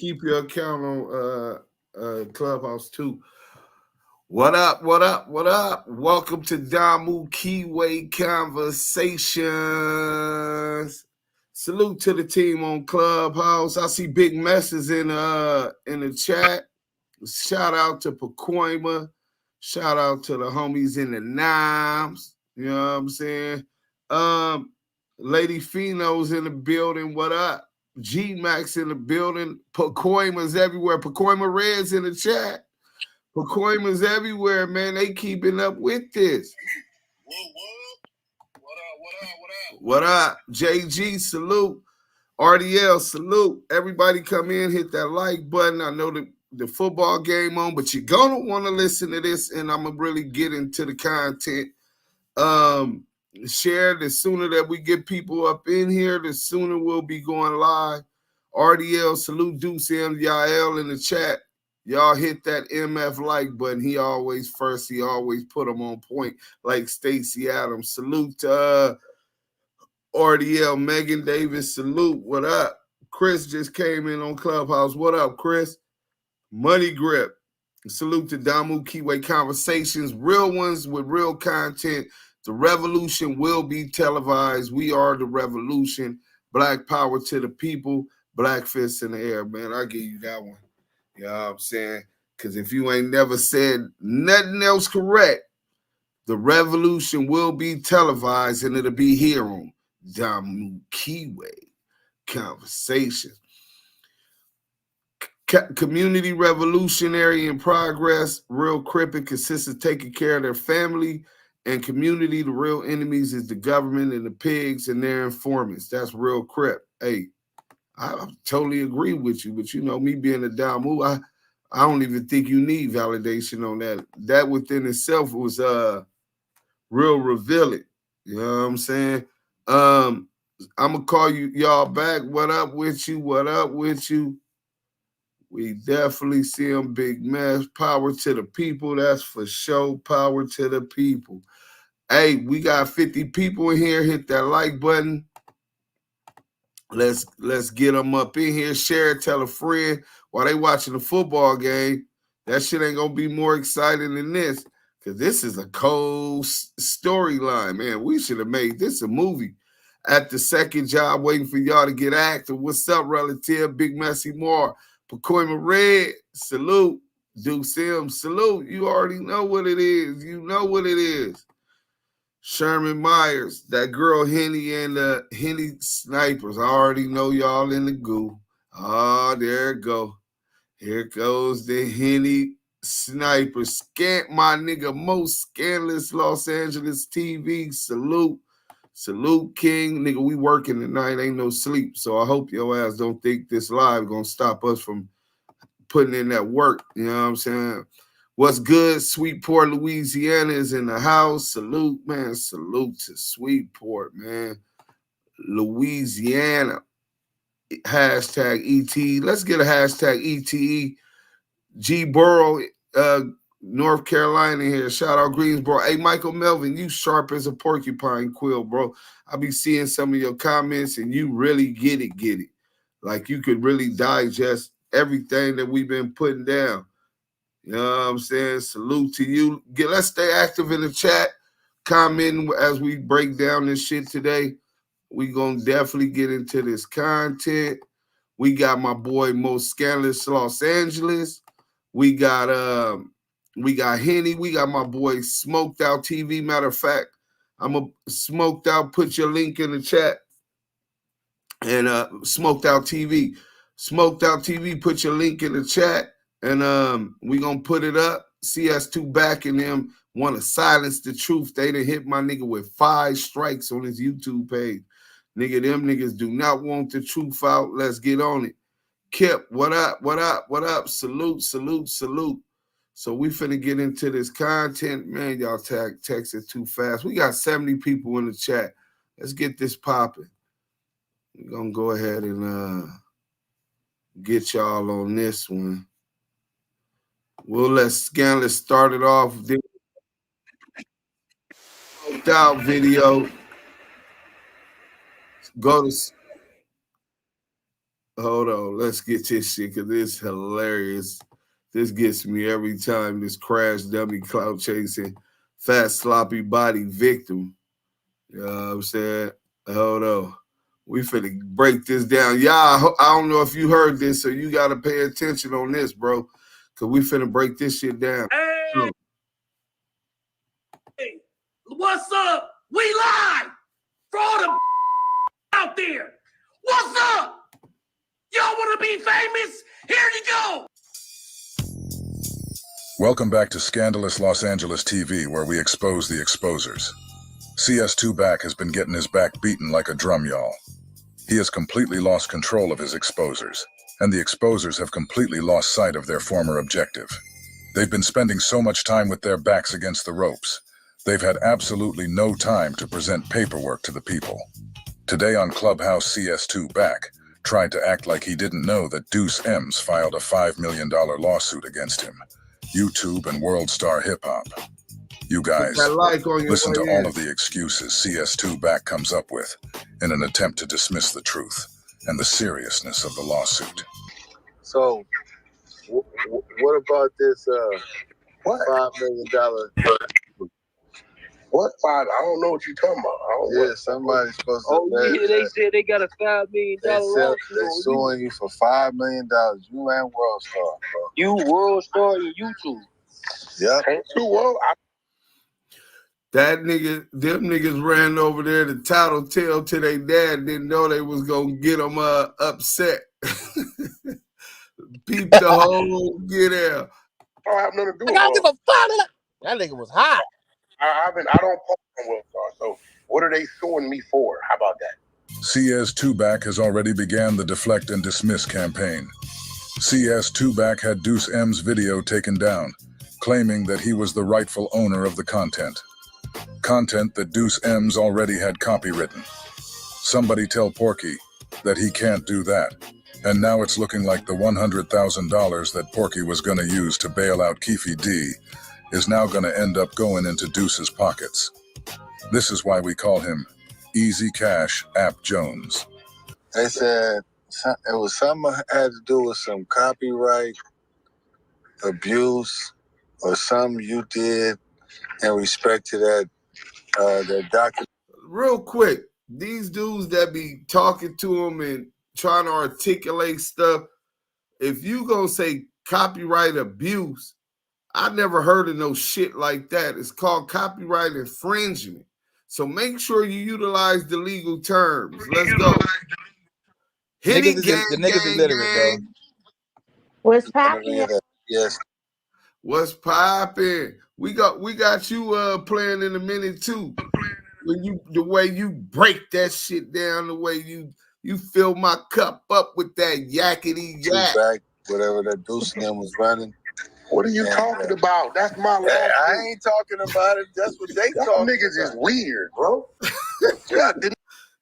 keep your account on Clubhouse too. What up? What up? What up? Welcome to Damu Kiwe Conversations. Salute to the team on Clubhouse. I see big messes in the chat. Shout out to Pacoima. Shout out to the homies in the Nimes. You know what I'm saying? Lady Fino's in the building. What up? G Max in the building. Pacoima's everywhere. Pacoima Red's in the chat. Pacoima's everywhere, man. They keeping up with this. What up? JG, salute. RDL, salute. Everybody come in, hit that like button. I know the football game on, but you're gonna want to listen to this, and I'm gonna really get into the content. Share, the sooner that we get people up in here, the sooner we'll be going live. RDL, salute Deuce M, Yael in the chat. Y'all hit that MF like button. He always first. He always put them on point like Stacey Adams. Salute to RDL, Megan Davis. Salute. What up? Chris just came in on Clubhouse. What up, Chris? Money Grip. Salute to Damu Kiwe Conversations. Real ones with real content. The revolution will be televised. We are the revolution. Black power to the people. Black fists in the air, man. I'll give you that one. You know what I'm saying? Because if you ain't never said nothing else correct, the revolution will be televised and it'll be here on Damu Kiwe Conversations. Community revolutionary in progress. Real Crippin consists of taking care of their family and community. The real enemies is the government and the pigs and their informants. That's Real Crip. Hey, I totally agree with you, but you know, me being a Damu, I don't even think you need validation on that. That within itself was real revealing. You know what I'm saying? I'm gonna call y'all back. What up with you? What up with you? We definitely see them big mess. Power to the people, that's for sure. Power to the people. Hey, we got 50 people in here. Hit that like button. Let's get them up in here. Share it, tell a friend while they watching the football game. That shit ain't gonna be more exciting than this, because this is a cold storyline, man. We should have made this a movie. At the second job, waiting for y'all to get active. What's up, relative? Big Messy Moore. Pacoima Red, salute. Deuce M, salute. You already know what it is. You know what it is. Sherman Myers, that girl Henny and the Henny snipers. I already know y'all in the goo. Oh, there it go. Here goes the Henny sniper. My nigga, most scandalous Los Angeles TV. Salute. Salute, King. Nigga, we working tonight. Ain't no sleep. So I hope your ass don't think this live gonna stop us from putting in that work. You know what I'm saying? What's good? Sweetport, Louisiana is in the house. Salute, man. Salute to Sweetport, man. Louisiana. Hashtag ET. Let's get a hashtag ETE. G Burrow, North Carolina here. Shout out Greensboro. Hey, Michael Melvin, you sharp as a porcupine quill, bro. I be seeing some of your comments and you really get it. Like you could really digest everything that we've been putting down. You know what I'm saying? Salute to you. Let's stay active in the chat. Comment as we break down this shit today. We gonna definitely get into this content. We got my boy Most Scandalous Los Angeles. We got Henny. We got my boy Smoked Out TV. Matter of fact, I'm a Smoked Out. Put your link in the chat. And Smoked Out TV. Smoked Out TV, put your link in the chat. And we gonna put it up. CS2 backing them. Want to silence the truth. They done hit my nigga with 5 strikes on his YouTube page. Nigga, them niggas do not want the truth out. Let's get on it. Kip, what up? What up? What up? Salute, salute, salute. So we finna get into this content. Man, y'all texted too fast. We got 70 people in the chat. Let's get this popping. We're gonna go ahead and get y'all on this one. We'll let Scandalous start it off. Out video. Go to Hold on, let's get this shit because it's hilarious. This gets me every time. This crash dummy clout chasing fat sloppy body victim. You know what I'm saying? Hold on. We finna break this down. Y'all, I don't know if you heard this, so you gotta pay attention on this, bro. Cause we finna break this shit down. Hey, what's up? We live for all the out there. What's up? Y'all wanna be famous? Here you go. Welcome back to Scandalous Los Angeles TV, where we expose the exposers. CS2 Back has been getting his back beaten like a drum, y'all. He has completely lost control of his exposers, and the exposers have completely lost sight of their former objective. They've been spending so much time with their backs against the ropes, they've had absolutely no time to present paperwork to the people. Today on Clubhouse, CS2 Back tried to act like he didn't know that Deuce M's filed a $5 million lawsuit against him. YouTube and World Star Hip Hop. You guys, listen to all of the excuses CS2 Back comes up with in an attempt to dismiss the truth and the seriousness of the lawsuit. So, what about this $5 million? What five? I don't know what you're talking about. Yeah, somebody's supposed to. Oh yeah, they said they got a $5 million lawsuit. They're suing you for $5 million. You and World Star, bro. You, World Star, and YouTube. Yep. Ain't too well. That nigga, them niggas ran over there to tattle tale to their dad. Didn't know they was gonna get them upset. Peep the whole get out. I don't have nothing to do with I don't give a fuck. That nigga was hot. I don't post on World Star. So what are they suing me for? How about that? CS2 Back has already began the Deflect and Dismiss campaign. CS2 Back had Deuce M's video taken down, claiming that he was the rightful owner of the content. Content that Deuce M's already had copywritten. Somebody tell Porky that he can't do that. And now it's looking like the $100,000 that Porky was gonna use to bail out Kiwe D is now gonna end up going into Deuce's pockets. This is why we call him Easy Cash App Jones. They said it was something had to do with some copyright abuse or something you did in respect to that document. Real quick, these dudes that be talking to them and trying to articulate stuff, if you gonna say copyright abuse, I never heard of no shit like that. It's called copyright infringement. So make sure you utilize the legal terms. Let's go. Hit it, gang, the niggas is literate, bro. What's poppin'? Yes. What's poppin'? We got you playing in a minute too. When the way you break that shit down, the way you fill my cup up with that yakety yak. Back, whatever that Deuce M was running. What are you talking about? That's my lawsuit. I ain't talking about it. That's what they talking niggas about. is weird, bro.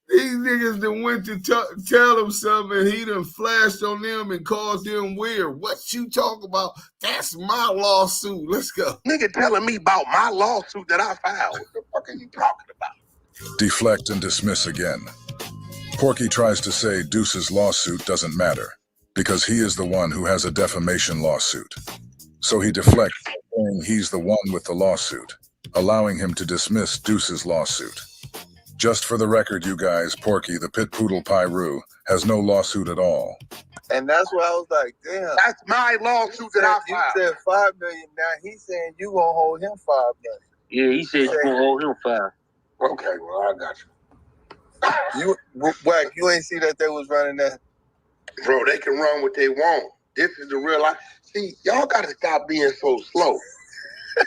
These niggas done went to tell him something and he done flashed on them and caused them weird. What you talking about? That's my lawsuit. Let's go. Nigga telling me about my lawsuit that I filed. What the fuck are you talking about? Deflect and dismiss again. Porky tries to say Deuce's lawsuit doesn't matter because he is the one who has a defamation lawsuit. So he deflects, saying he's the one with the lawsuit, allowing him to dismiss Deuce's lawsuit. Just for the record, you guys, Porky, the pit poodle Pyru, has no lawsuit at all. And that's why I was like, damn. That's my lawsuit that I filed. You said $5 million. Now he's saying you gonna hold him $5 million. Yeah, he said you gonna hold him 5. Okay, well, I got you. Wack, you ain't see that they was running that? Bro, they can run what they want. This is the real life. See, y'all got to stop being so slow.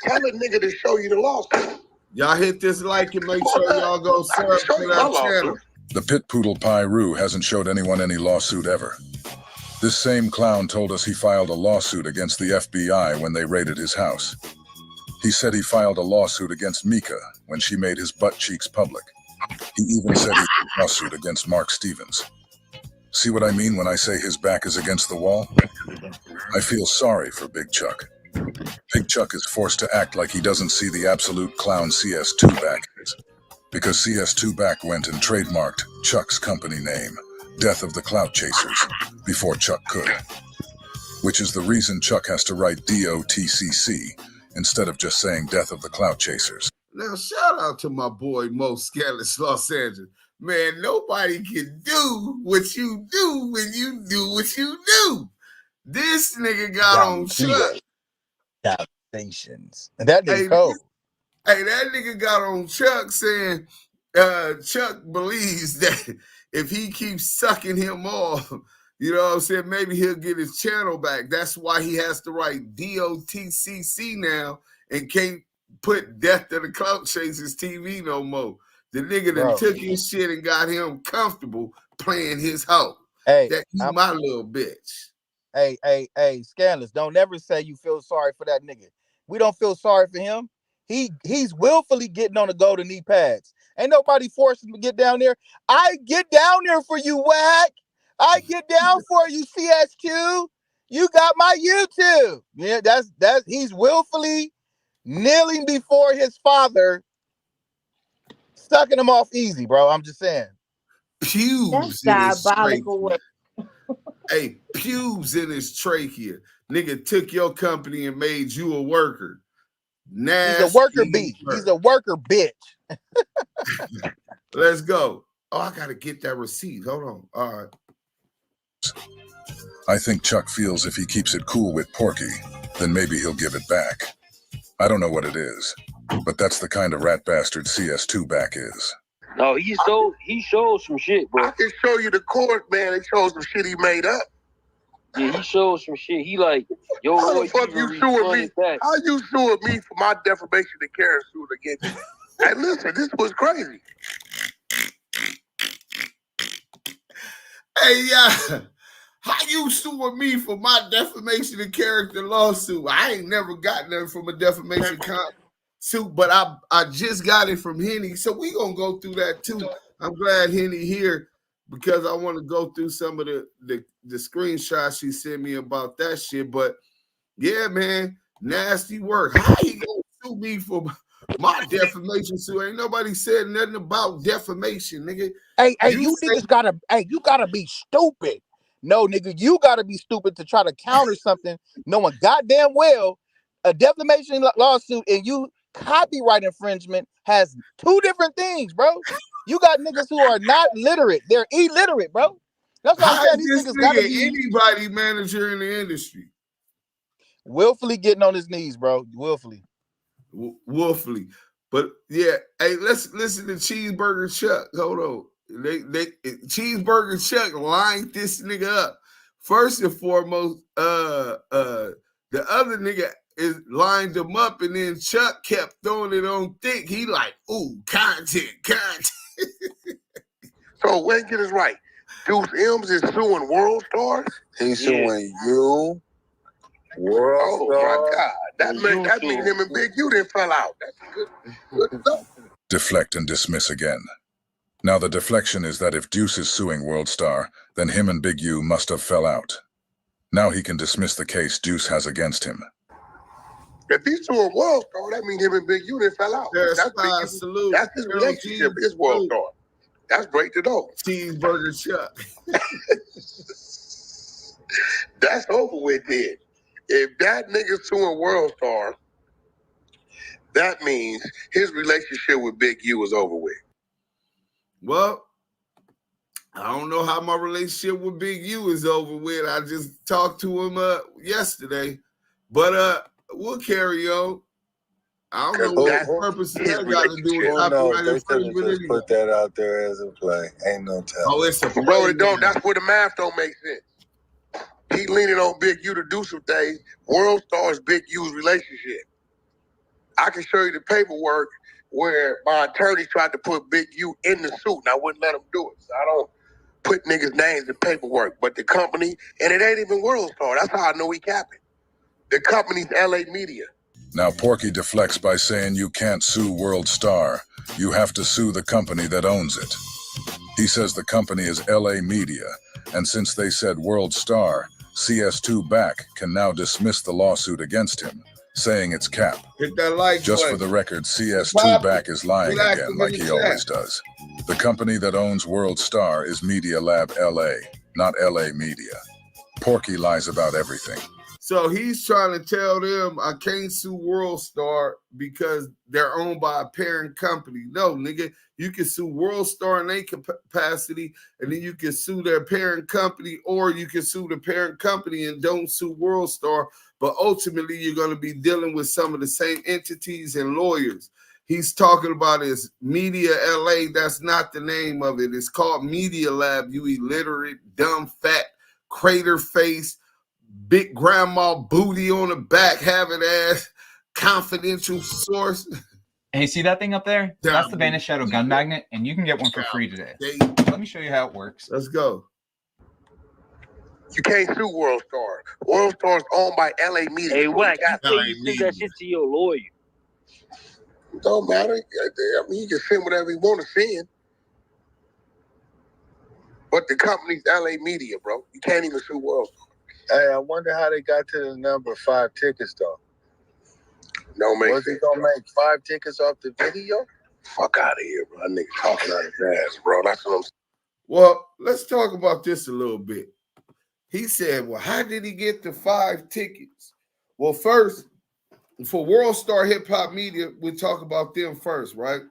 Tell a nigga to show you the lawsuit. Y'all hit this like and make sure y'all go sub to that channel. The pit poodle Pyru hasn't showed anyone any lawsuit ever. This same clown told us he filed a lawsuit against the FBI when they raided his house. He said he filed a lawsuit against Mika when she made his butt cheeks public. He even said he filed a lawsuit against Mark Stevens. See what I mean when I say his back is against the wall? I feel sorry for Big Chuck. Big Chuck is forced to act like he doesn't see the absolute clown CS2 Back is, because CS2 Back went and trademarked Chuck's company name, Death of the Clout Chasers, before Chuck could. Which is the reason Chuck has to write DOTCC instead of just saying Death of the Clout Chasers. Now, shout out to my boy Mo Scandalous Los Angeles. Man, nobody can do what you do when you do what you do. This nigga got on Chuck. Conversations. That nigga cold. Hey, that nigga got on Chuck saying Chuck believes that if he keeps sucking him off, you know what I'm saying, maybe he'll get his channel back. That's why he has to write DOTCC now and can't put Death to the Clout Chasers TV no more. The nigga that took his shit and got him comfortable playing his hoe. Hey, that he my little bitch. Hey, Scandalous, don't ever say you feel sorry for that nigga. We don't feel sorry for him. He's willfully getting on the golden knee pads. Ain't nobody forcing him to get down there. I get down there for you, Wack. I get down for you, CS2. You got my YouTube. Yeah, that's he's willfully kneeling before his father, sucking him off easy, bro. I'm just saying. Pubes that's diabolical. Hey, pubes in his trachea. Nigga took your company and made you a worker. Nasty. He's a worker bee. He's a worker bitch. Let's go. Oh, I gotta get that receipt. Hold on. All right. I think Chuck feels if he keeps it cool with Porky, then maybe he'll give it back. I don't know what it is, but that's the kind of rat bastard CS2 back is. No, he showed some shit, bro. I can show you the court, man. It shows some shit he made up. Yeah, he showed some shit. He like, yo, how boy, the fuck you suing me? How you suing me for my defamation and carrying suit against you? Hey, listen, this was crazy. Hey, how you suing me for my defamation and character lawsuit? I ain't never got nothing from a defamation suit, but I just got it from Henny. So we gonna go through that too. I'm glad Henny here because I want to go through some of the screenshots she sent me about that shit. But yeah, man, nasty work. How he gonna sue me for my defamation suit? Ain't nobody said nothing about defamation, nigga. Hey, you niggas gotta be stupid. No, nigga, you gotta be stupid to try to counter something knowing goddamn well a defamation lawsuit and you copyright infringement has two different things, bro. You got niggas who are not literate. They're illiterate, bro. That's why I'm saying these niggas gotta be anybody manager in the industry. Willfully getting on his knees, bro. Willfully. But yeah, hey, let's listen to Cheeseburger Chuck. Hold on. They Cheeseburger Chuck lined this nigga up. First and foremost, the other nigga is lined him up, and then Chuck kept throwing it on thick. He like, ooh, content. So wait, get this right. Deuce M's is suing World Stars? He's suing you, World Stars. Oh my God. That means him and Big U didn't fell out. That's good stuff. Deflect and dismiss again. Now the deflection is that if Deuce is suing World Star, then him and Big U must have fell out. Now he can dismiss the case Deuce has against him. If he's suing World Star, that means him and Big U didn't fell out. That's his relationship. His World Star. That's great to know. Cheeseburger Chuck. That's over with then. If that nigga suing World Star, that means his relationship with Big U is over with. Well, I don't know how my relationship with Big U is over with. I just talked to him yesterday. But we'll carry on. I don't know what purpose that got to do with copyright infringement. Just put that out there as a play. Ain't no telling. Oh, it's a play. Bro, it don't. That's where the math don't make sense. He leaning on Big U to do some things. World Star's Big U's relationship. I can show you the paperwork where my attorney tried to put Big U in the suit, and I wouldn't let him do it. So I don't put niggas' names in paperwork. But the company, and it ain't even World Star. That's how I know he capping. The company's LA Media. Now Porky deflects by saying you can't sue World Star. You have to sue the company that owns it. He says the company is LA Media, and since they said World Star, CS2 Back can now dismiss the lawsuit against him, saying it's cap. Hit that like Just button. for the record, CS2 Back is lying Get again active like in the he chat. always does. The company that owns World Star is Media Lab LA, not LA Media. Porky lies about everything. So he's trying to tell them I can't sue World Star because they're owned by a parent company. No, nigga, you can sue World Star in their capacity, and then you can sue their parent company, or you can sue the parent company and don't sue World Star. But ultimately, you're going to be dealing with some of the same entities and lawyers. He's talking about his Media LA. That's not the name of it. It's called Media Lab, you illiterate, dumb, fat, crater face, big grandma booty on the back, having ass, confidential source. Hey, see that thing up there? Damu. That's the Vanished Shadow gun magnet, and you can get one for free today. Let me show you how it works. Let's go. You can't sue World Star. World Star is owned by LA Media. Hey, Wack, you Got- say you send that shit to your lawyer. Don't matter. I mean, he can send whatever he want to send. But the company's LA Media, bro. You can't even sue World Star. Hey, I wonder how they got to the number 5 tickets, though. No, make Was he sense. gonna make 5 tickets off the video? Fuck out of here, bro. That nigga talking out his ass, bro. That's what I'm saying. Well, let's talk about this a little bit. He said, well, how did he get the 5 tickets? Well, first, for World Star Hip Hop Media, we'll talk about them first, right?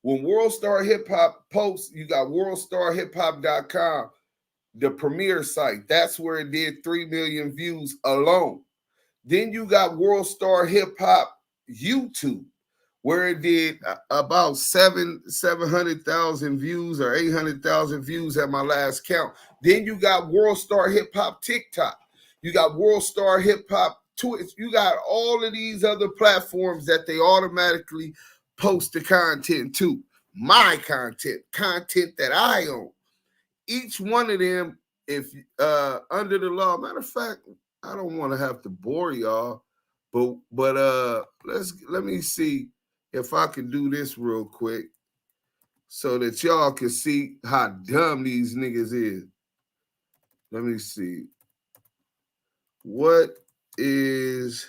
When World Star Hip Hop posts, you got worldstarhiphop.com, the premier site. That's where it did 3 million views alone. Then you got World Star Hip Hop YouTube, where it did about 700,000 views or 800,000 views at my last count. Then you got World Star Hip Hop TikTok. You got World Star Hip Hop Twitch. You got all of these other platforms that they automatically post the content to. My content that I own. Each one of them, if under the law, matter of fact, I don't want to have to bore y'all, but let me see if I can do this real quick so that y'all can see how dumb these niggas is. Let me see. What is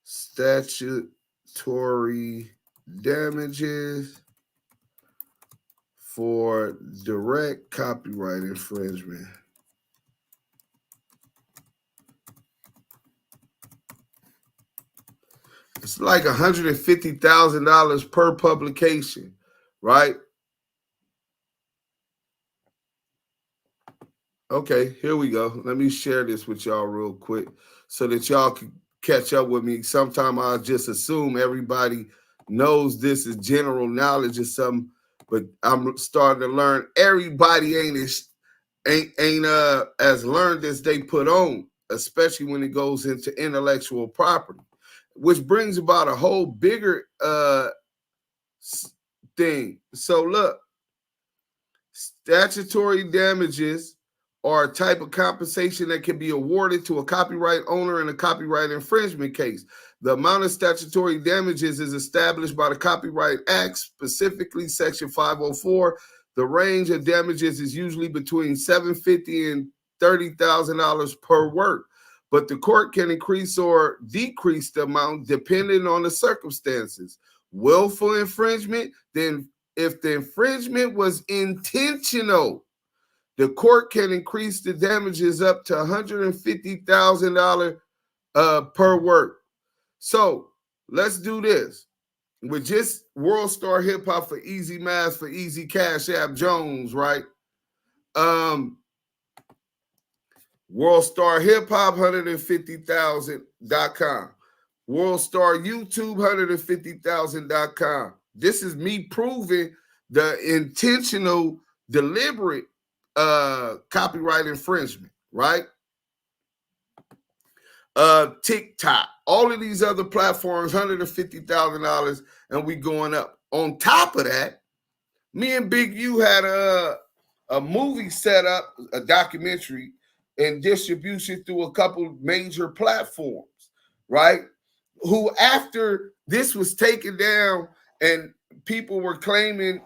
statutory damages for direct copyright infringement? It's like $150,000 per publication, right? Okay, here we go. Let me share this with y'all real quick so that y'all can catch up with me. Sometimes I just assume everybody knows this is general knowledge or something, but I'm starting to learn everybody ain't as learned as they put on, especially when it goes into intellectual property, which brings about a whole bigger thing. So look, statutory damages are a type of compensation that can be awarded to a copyright owner in a copyright infringement case. The amount of statutory damages is established by the Copyright Act, specifically Section 504. The range of damages is usually between $750,000 and $30,000 per work, but the court can increase or decrease the amount depending on the circumstances. Willful infringement, then if the infringement was intentional, the court can increase the damages up to $150,000 per work. So let's do this. With just World Star Hip Hop for easy math, for easy cash app Jones, right? World Star Hip Hop, $150,000.com. World Star YouTube, $150,000.com. This is me proving the intentional, deliberate copyright infringement, right? TikTok, all of these other platforms, $150,000, and we going up. On top of that, me and Big U had a movie set up, a documentary, and distribution through a couple major platforms, right? Who, after this was taken down and people were claiming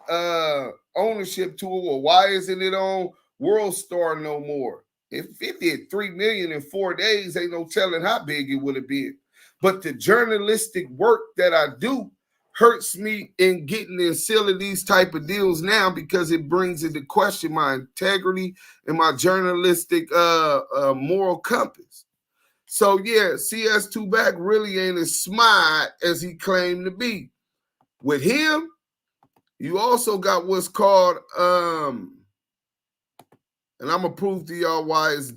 ownership to it, well, why isn't it on World Star no more? If it did 3 million in 4 days, ain't no telling how big it would have been. But the journalistic work that I do hurts me in getting and sealing these type of deals now because it brings into question my integrity and my journalistic moral compass. So yeah, CS2 Back really ain't as smart as he claimed to be. With him, you also got what's called and I'm gonna prove to y'all why it's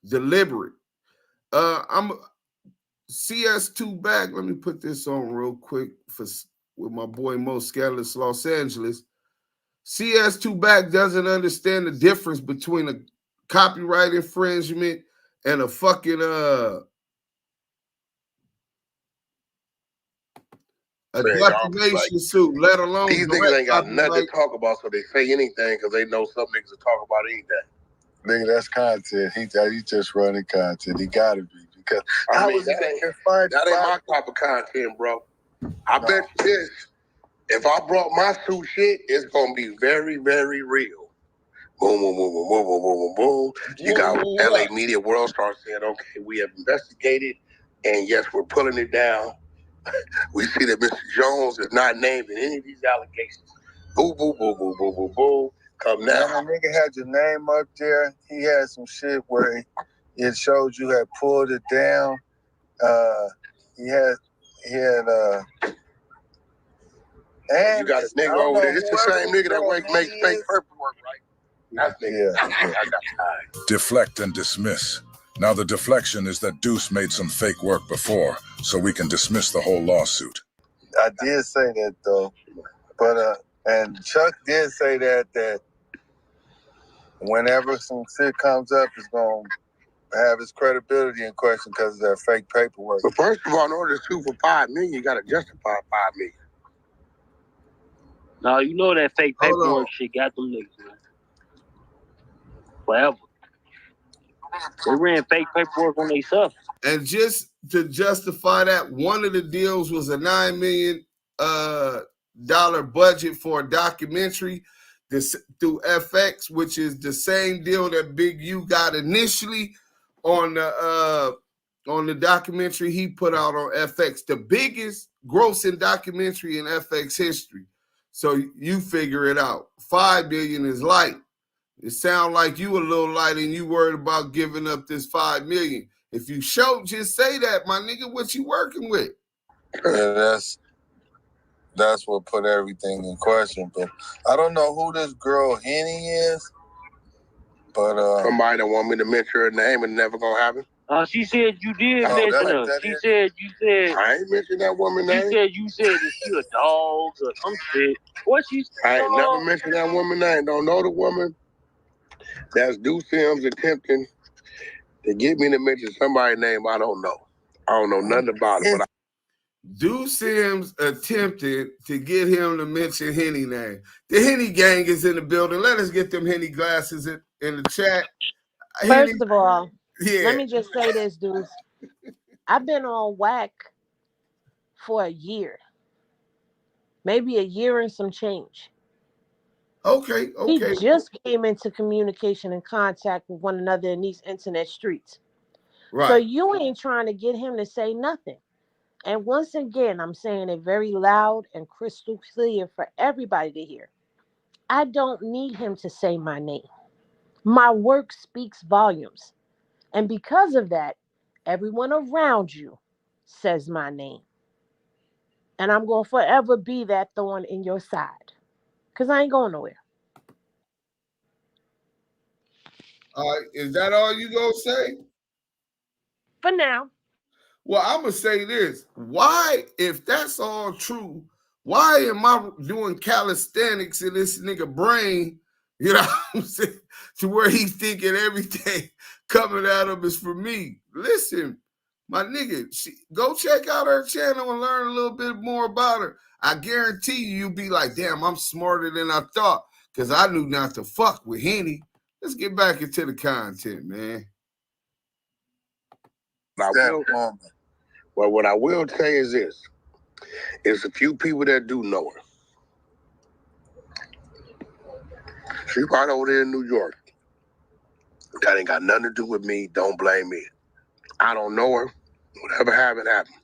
deliberate. I'm CS2 Back. Let me put this on real quick with my boy Mo Scandalous Los Angeles. CS2 Back doesn't understand the difference between a copyright infringement and a fucking a defamation suit, let alone these niggas ain't got nothing to talk about, so they say anything because they know some niggas will talk about anything. Nigga, that's content. He just running content. He gotta be because I mean, that ain't my type of content, bro. I bet you this. If I brought my suit shit, it's gonna be very, very real. Boom, boom, boom, boom, boom, boom, boom, boom, boom. You got LA Media World Star saying, okay, we have investigated, and yes, we're pulling it down. We see that Mr. Jones is not named in any of these allegations. Boo, boo, boo, boo, boo, boo, boo. Come now. When a nigga had your name up there, he had some shit where it showed you had pulled it down. He had and you got a nigga over there. It's the same nigga that makes fake paperwork, right? That's nigga. Yeah. I got time. Deflect and dismiss. Now the deflection is that Deuce made some fake work before, so we can dismiss the whole lawsuit. I did say that though, but and Chuck did say that whenever some shit comes up, it's gonna have his credibility in question because of that fake paperwork. But first of all, in order to sue for 5 million, you gotta justify 5 million. No, you know that fake paperwork shit got them niggas, man. Forever. They ran fake paperwork on themselves. And just to justify that, one of the deals was a $9 million budget for a documentary through FX, which is the same deal that Big U got initially on the documentary he put out on FX, the biggest grossing documentary in FX history. So you figure it out. 5 million is light. It sounds like you a little light and you worried about giving up this 5 million. If you show, just say that, my nigga, what you working with? Yeah, that's what put everything in question. But I don't know who this girl Henny is. But somebody that want me to mention her name and never gonna happen. She said you did mention her. She said you said I ain't mentioned that woman name. You said that she a dog or some shit. What she said? I ain't never mentioned that woman name. Don't know the woman. That's Deuce Sims attempting to get me to mention somebody's name I don't know. I don't know nothing about it. But Deuce Sims attempted to get him to mention Henny name. The Henny gang is in the building. Let us get them Henny glasses in the chat. First of all, let me just say this, Deuce. I've been on Wack for a year. Maybe a year and some change. Okay. We just came into communication and contact with one another in these internet streets. Right. So you ain't trying to get him to say nothing. And once again, I'm saying it very loud and crystal clear for everybody to hear. I don't need him to say my name. My work speaks volumes. And because of that, everyone around you says my name. And I'm going to forever be that thorn in your side. Because I ain't going nowhere. Is that all you gonna say? For now. Well, I'm gonna say this. Why, if that's all true, why am I doing calisthenics in this nigga brain, you know what I'm saying, to where he's thinking everything coming at him is for me? Listen, my nigga, go check out her channel and learn a little bit more about her. I guarantee you'll be like, damn, I'm smarter than I thought, because I knew not to fuck with Henny. Let's get back into the content, man. What I will say is this. It's a few people that do know her. She's right over there in New York. That ain't got nothing to do with me. Don't blame me. I don't know her. Whatever happened, happened.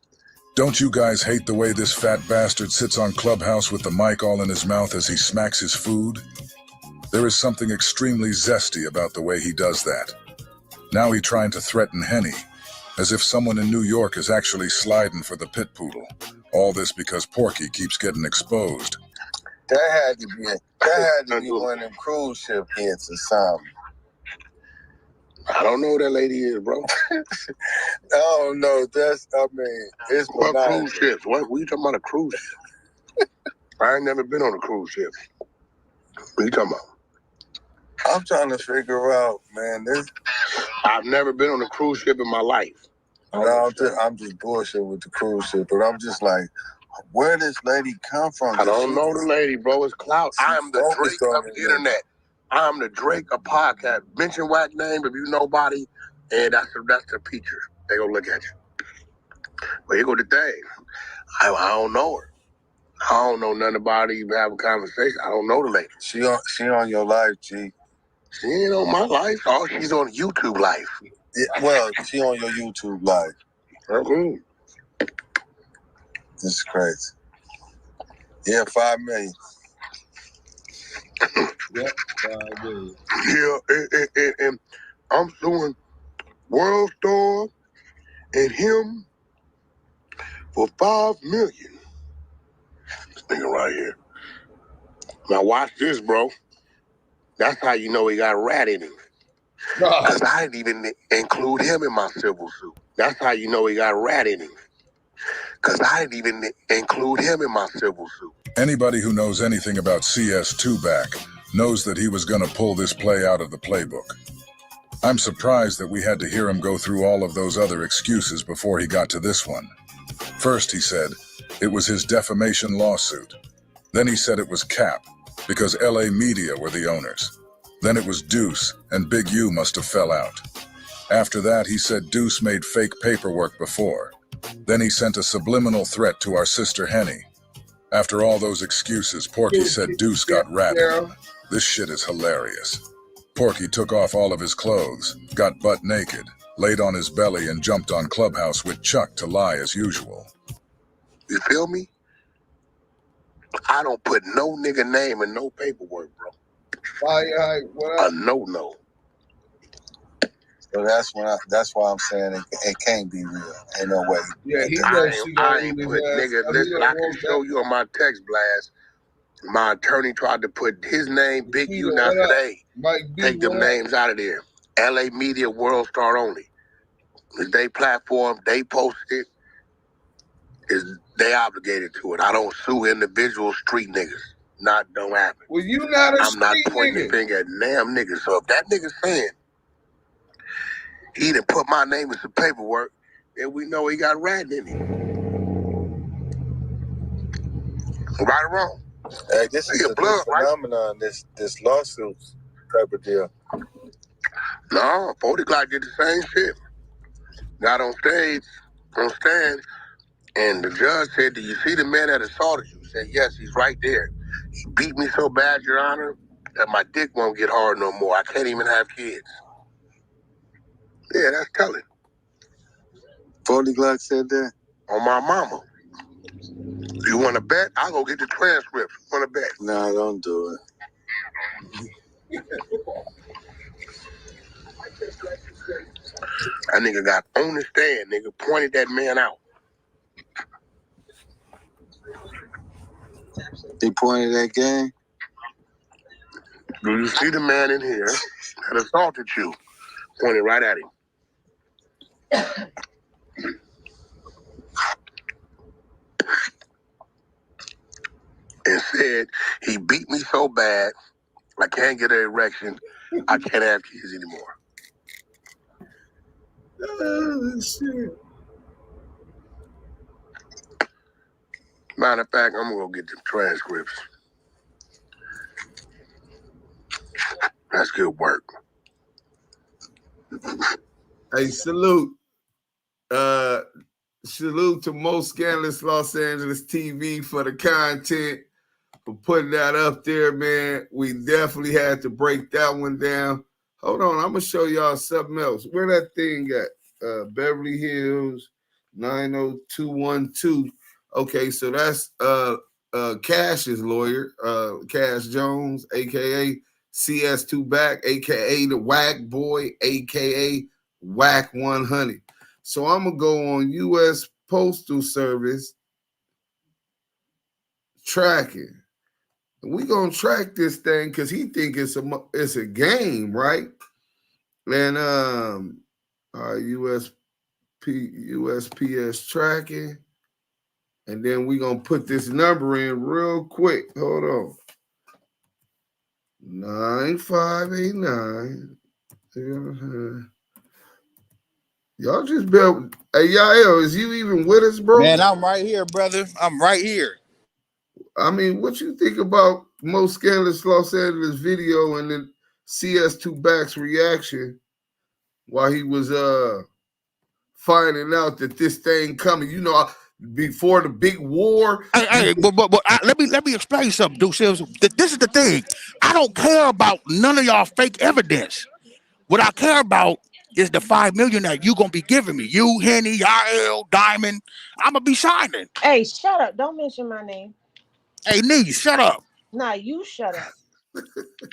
Don't you guys hate the way this fat bastard sits on Clubhouse with the mic all in his mouth as he smacks his food? There is something extremely zesty about the way he does that. Now he trying to threaten Henny, as if someone in New York is actually sliding for the pit poodle. All this because Porky keeps getting exposed. That had to be one of them cruise ship hits or something. I don't know who that lady is, bro. I don't know. It's what cruise ships? What you talking about a cruise ship? I ain't never been on a cruise ship. What you talking about? I'm trying to figure out, man. I've never been on a cruise ship in my life. No, I'm just bullshit with the cruise ship, but I'm just like, where this lady come from? I don't know the lady, bro. It's clout. I am the Drake of the internet. I am the Drake of podcast. Mention Wack name if you nobody, and that's the picture. They gonna look at you. But here go the thing. I don't know her. I don't know nothing about her. Even have a conversation. I don't know the lady. She on your life, G. She ain't on my life. Oh, she's on YouTube life. Yeah, well, she on your YouTube life. Mm-hmm. This is crazy. Yeah, 5 million. Yep, 5 million. Yeah, and I'm suing World Star and him for 5 million. This nigga right here. Now watch this, bro. That's how you know he got a rat in him. Because I didn't even include him in my civil suit. That's how you know he got a rat in him. Because I didn't even include him in my civil suit. Anybody who knows anything about CS2 back knows that he was going to pull this play out of the playbook. I'm surprised that we had to hear him go through all of those other excuses before he got to this one. First, he said it was his defamation lawsuit. Then he said it was Cap, because LA Media were the owners. Then it was Deuce, and Big U must have fell out. After that, he said Deuce made fake paperwork before. Then he sent a subliminal threat to our sister Henny. After all those excuses, Porky said Deuce got rat in him. This shit is hilarious. Porky took off all of his clothes, got butt naked, laid on his belly, and jumped on Clubhouse with Chuck to lie as usual. You feel me? I don't put no nigga name in no paperwork, bro. A no. So that's why I'm saying it can't be real. Ain't no way. Yeah, I ain't put nigga. Listen, I can show you on my text blast. My attorney tried to put his name, Big U, now today. Take them names out of there. LA Media, World Star only. It's they platform, they posted it. They obligated to it. I don't sue individual street niggas. Don't happen. Well, you not a I'm not pointing the finger at damn niggas. So if that nigga saying he done put my name in some paperwork, then we know he got rat in him. Right or wrong? Hey, this is a blood phenomenon, right? This lawsuit type of deal. No, 40 Glock did the same shit. Got on stand, and the judge said, "Do you see the man that assaulted you?" He said, "Yes, he's right there. He beat me so bad, Your Honor, that my dick won't get hard no more. I can't even have kids." Yeah, that's telling. 40 Glock said that? On my mama. You want to bet? I'll go get the transcripts. You want to bet? Nah, don't do it. That nigga got on the stand, nigga, pointed that man out. He pointed that game? Do you see the man in here that assaulted you? Pointed right at him. And said, he beat me so bad, I can't get an erection. I can't have kids anymore. Oh, shit. Matter of fact, I'm going to go get the transcripts. That's good work. Hey, salute. Salute to Most Scandalous Los Angeles TV for the content, for putting that up there, man. We definitely had to break that one down. Hold on, I'm gonna show y'all something else. Where that thing at? Beverly Hills 90212. Okay, so that's Cash's lawyer, Cash Jones, aka CS2 Back, aka the Wack boy, aka Wack100. So I'm gonna go on U.S. Postal Service tracking. We gonna track this thing because he think it's a game, right? And USPS tracking, and then we gonna put this number in real quick. Hold on. 9589. Y'all just built. Hey, Yael, is you even with us, bro? Man, I'm right here, brother. I'm right here. I mean, what you think about Most Scandalous Los Angeles video and then CS2 Back's reaction while he was finding out that this thing coming? You know, before the big war. Let me explain something, Deuce. This is the thing. I don't care about none of y'all fake evidence. What I care about is the 5 million that you gonna be giving me. You, Henny, Yael, Diamond. I'm gonna be signing. Hey, shut up! Don't mention my name. Hey, Nee, shut up. Nah, you shut up.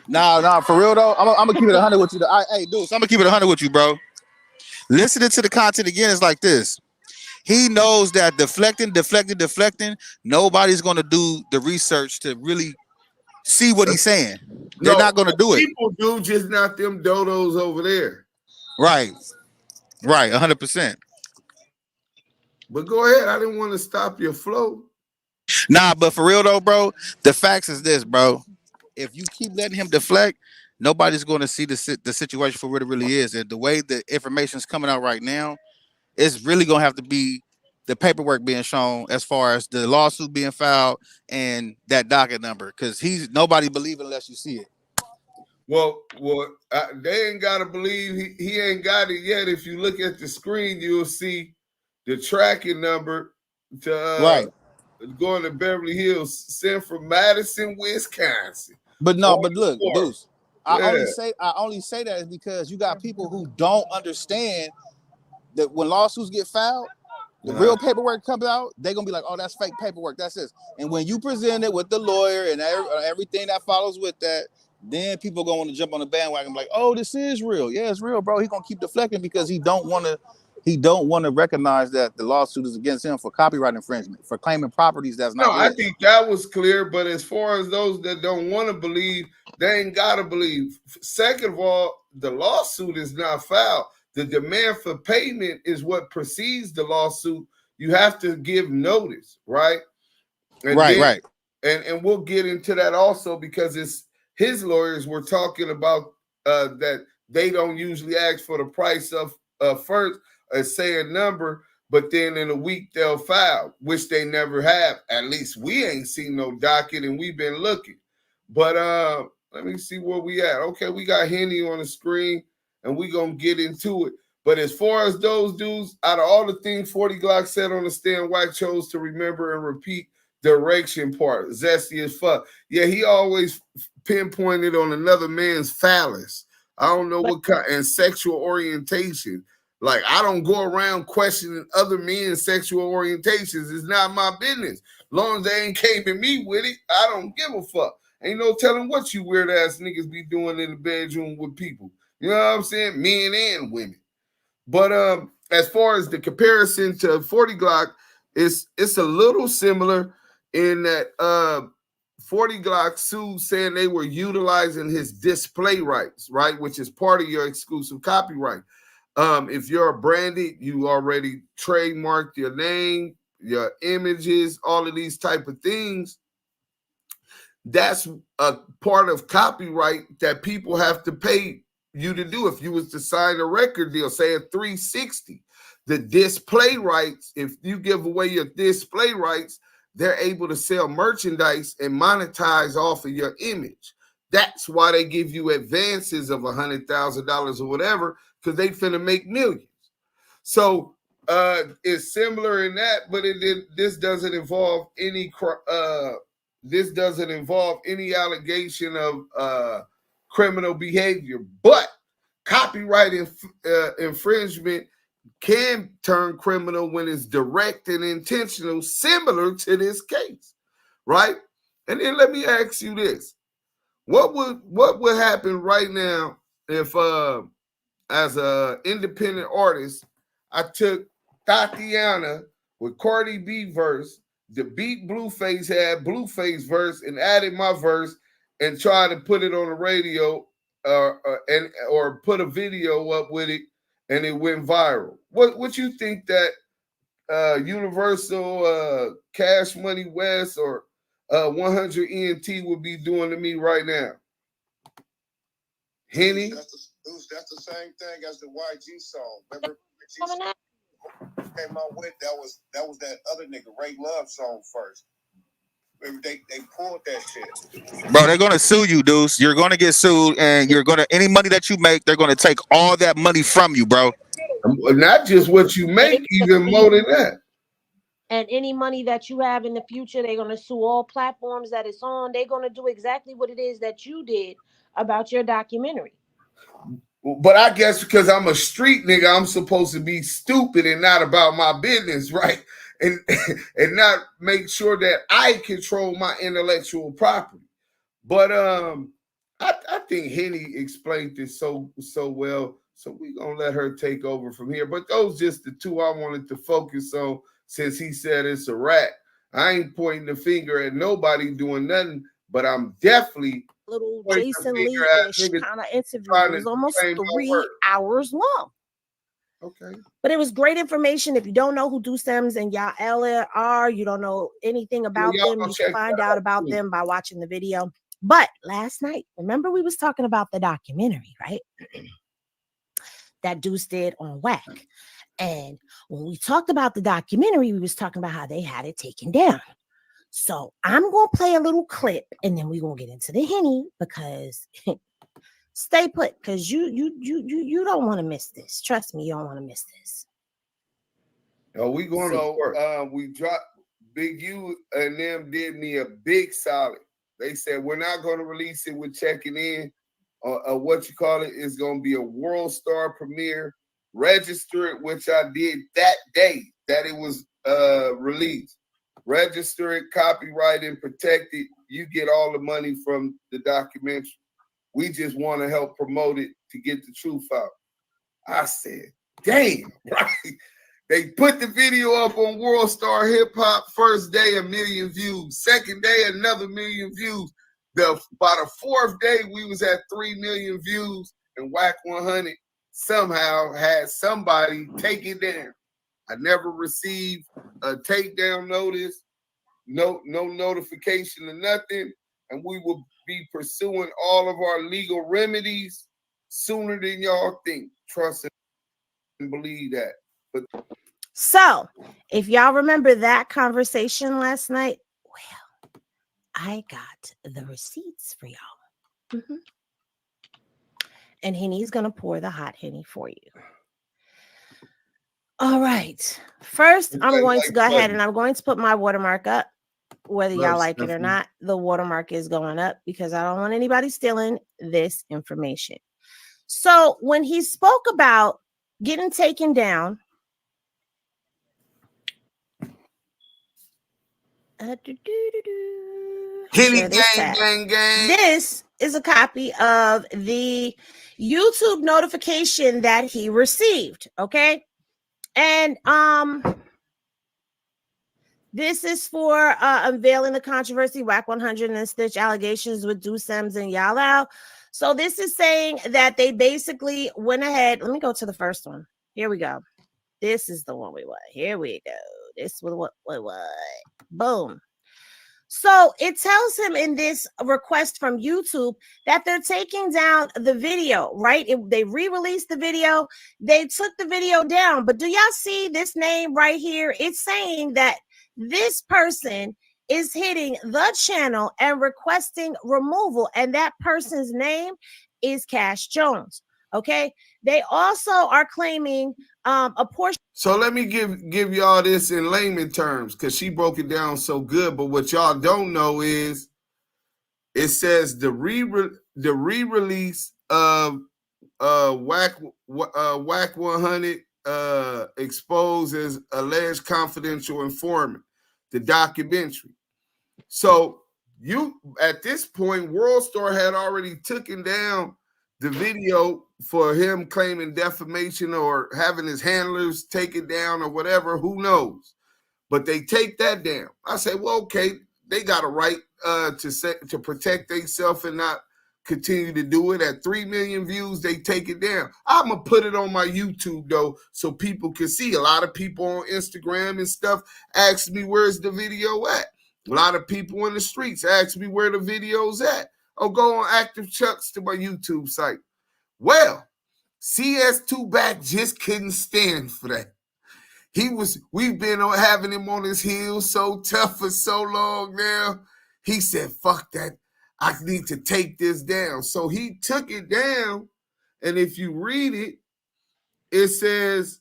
Nah, for real though. I'm gonna keep it 100 with you. Hey, Deuce, I'm gonna keep it 100 with you, bro. Listening to the content again is like this. He knows that deflecting. Nobody's going to do the research to really see what he's saying. They're not going to do it. People do, just not them dodos over there. Right, 100%. But go ahead. I didn't want to stop your flow. Nah, but for real though, bro, the facts is this, bro. If you keep letting him deflect, nobody's going to see the situation for what it really is. And the way the information is coming out right now, it's really gonna have to be the paperwork being shown as far as the lawsuit being filed and that docket number, because nobody believe it unless you see it. Well, they ain't gotta believe he ain't got it yet. If you look at the screen, you'll see the tracking number to going to Beverly Hills, sent from Madison, Wisconsin. But look, Deuce, I only say that is because you got people who don't understand that when lawsuits get filed, the real paperwork comes out, they're gonna be like, oh, that's fake paperwork, that's this. And when you present it with the lawyer and everything that follows with that, then people gonna want to jump on the bandwagon like, oh, this is real. Yeah, it's real, bro. He gonna keep deflecting because he don't want to recognize that the lawsuit is against him for copyright infringement, for claiming properties that's not real. I think that was clear, but as far as those that don't want to believe, they ain't gotta believe. Second of all, the lawsuit is not filed. The demand for payment is what precedes the lawsuit. You have to give notice, right? Right. And we'll get into that also because it's his lawyers were talking about that they don't usually ask for the price of first, say a number, but then in a week they'll file, which they never have. At least we ain't seen no docket and we've been looking. But let me see where we at. Okay, we got Henny on the screen. And we're going to get into it. But as far as those dudes, out of all the things 40 Glock said on the stand, Wack chose to remember and repeat the erection part. Zesty as fuck. Yeah, he always pinpointed on another man's phallus. I don't know what kind, and sexual orientation. Like, I don't go around questioning other men's sexual orientations. It's not my business. Long as they ain't came at me with it, I don't give a fuck. Ain't no telling what you weird ass niggas be doing in the bedroom with people. You know what I'm saying? Men and women. But as far as the comparison to 40 Glock, it's a little similar in that 40 Glock sued saying they were utilizing his display rights, right? Which is part of your exclusive copyright. If you're branded, you already trademarked your name, your images, all of these type of things. That's a part of copyright that people have to pay you to do. If you was to sign a record deal, say a 360, the display rights, if you give away your display rights, they're able to sell merchandise and monetize off of your image. That's why they give you advances of $100,000 or whatever, because they finna make millions. So it's similar in that, but this doesn't involve any allegation of criminal behavior. But copyright infringement can turn criminal when it's direct and intentional, similar to this case, right? And then let me ask you this. What would happen right now if as an independent artist, I took Tatiana with Cardi B verse, the beat Blueface had Blueface verse, and added my verse and tried to put it on the radio or put a video up with it, and it went viral? What you think that Universal, Cash Money West, or 100 ENT would be doing to me right now? Henny? That's the same thing as the YG song. Remember came out with that was that other nigga Ray Love song first. They pulled that shit. Bro, they're gonna sue you, Deuce. You're gonna get sued, and any money that you make, they're gonna take all that money from you, bro. Not just what you make, even more than that. And any money that you have in the future, they're gonna sue all platforms that it's on. They're gonna do exactly what it is that you did about your documentary. But I guess because I'm a street nigga, I'm supposed to be stupid and not about my business, right? And not make sure that I control my intellectual property. But I think Henny explained this so well. So we're gonna let her take over from here. But those just the two I wanted to focus on, since he said it's a rat. I ain't pointing the finger at nobody doing nothing, but I'm definitely little Jason Lee-ish kind of interview. It was almost 3 hours long. Okay. But it was great information. If you don't know who Dusems and Yael are, you don't know anything about them, you can find out about them by watching the video. But last night, remember we was talking about the documentary, right? That Deuce did on Wack. And when we talked about the documentary, we was talking about how they had it taken down. So I'm going to play a little clip, and then we're going to get into the Henny, because stay put, because you don't want to miss this. Trust me, you don't want to miss this. Oh, we going to we dropped Big U, and them did me a big solid. They said we're not going to release it with checking in. What you call it is going to be a world star premiere. Register it, which I did that day that it was released. Register it, copyright and protect it. You get all the money from the documentary. We just want to help promote it to get the truth out. I said, damn, right? They put the video up on World Star Hip Hop. First day, 1 million views. Second day, another 1 million views. By the fourth day, we was at 3 million views, and Wack100 somehow had somebody take it down. I never received a takedown notice, no notification or nothing, and we will be pursuing all of our legal remedies sooner than y'all think. Trust and believe that. But so, if y'all remember that conversation last night, well, I got the receipts for y'all. And Henny's gonna pour the hot Henny for you. All right. First, I'm going to go ahead and I'm going to put my watermark up. Whether y'all like it or not, the watermark is going up because I don't want anybody stealing this information. So when he spoke about getting taken down, this is a copy of the YouTube notification that he received. Okay. And this is for unveiling the controversy, Wack100 and Stitch allegations with Dusems and Yael. So this is saying that they basically went ahead. Let me go to the first one. Here we go. This is the one we want. Here we go. This was what. Boom. So it tells him in this request from YouTube that they're taking down the video, right? They re-released the video. They took the video down. But do y'all see this name right here? It's saying that this person is hitting the channel and requesting removal. And that person's name is Cash Jones. Okay. They also are claiming a portion. So let me give y'all this in layman terms, because she broke it down so good. But what y'all don't know is it says the re-release of Wack100 exposed as alleged confidential informant, the documentary. So you at this point, World Star had already taken down the video for him claiming defamation or having his handlers take it down or whatever, who knows? But they take that down. I say, well, okay, they got a right to protect themselves and not continue to do it. At 3 million views, they take it down. I'm gonna put it on my YouTube though, so people can see. A lot of people on Instagram and stuff ask me, where's the video at? A lot of people in the streets ask me where the video's at. Oh, go on Active Chucks to my YouTube site. Well, CS2 Back just couldn't stand for that. We've been having him on his heels so tough for so long now. He said, fuck that. I need to take this down. So he took it down. And if you read it, it says,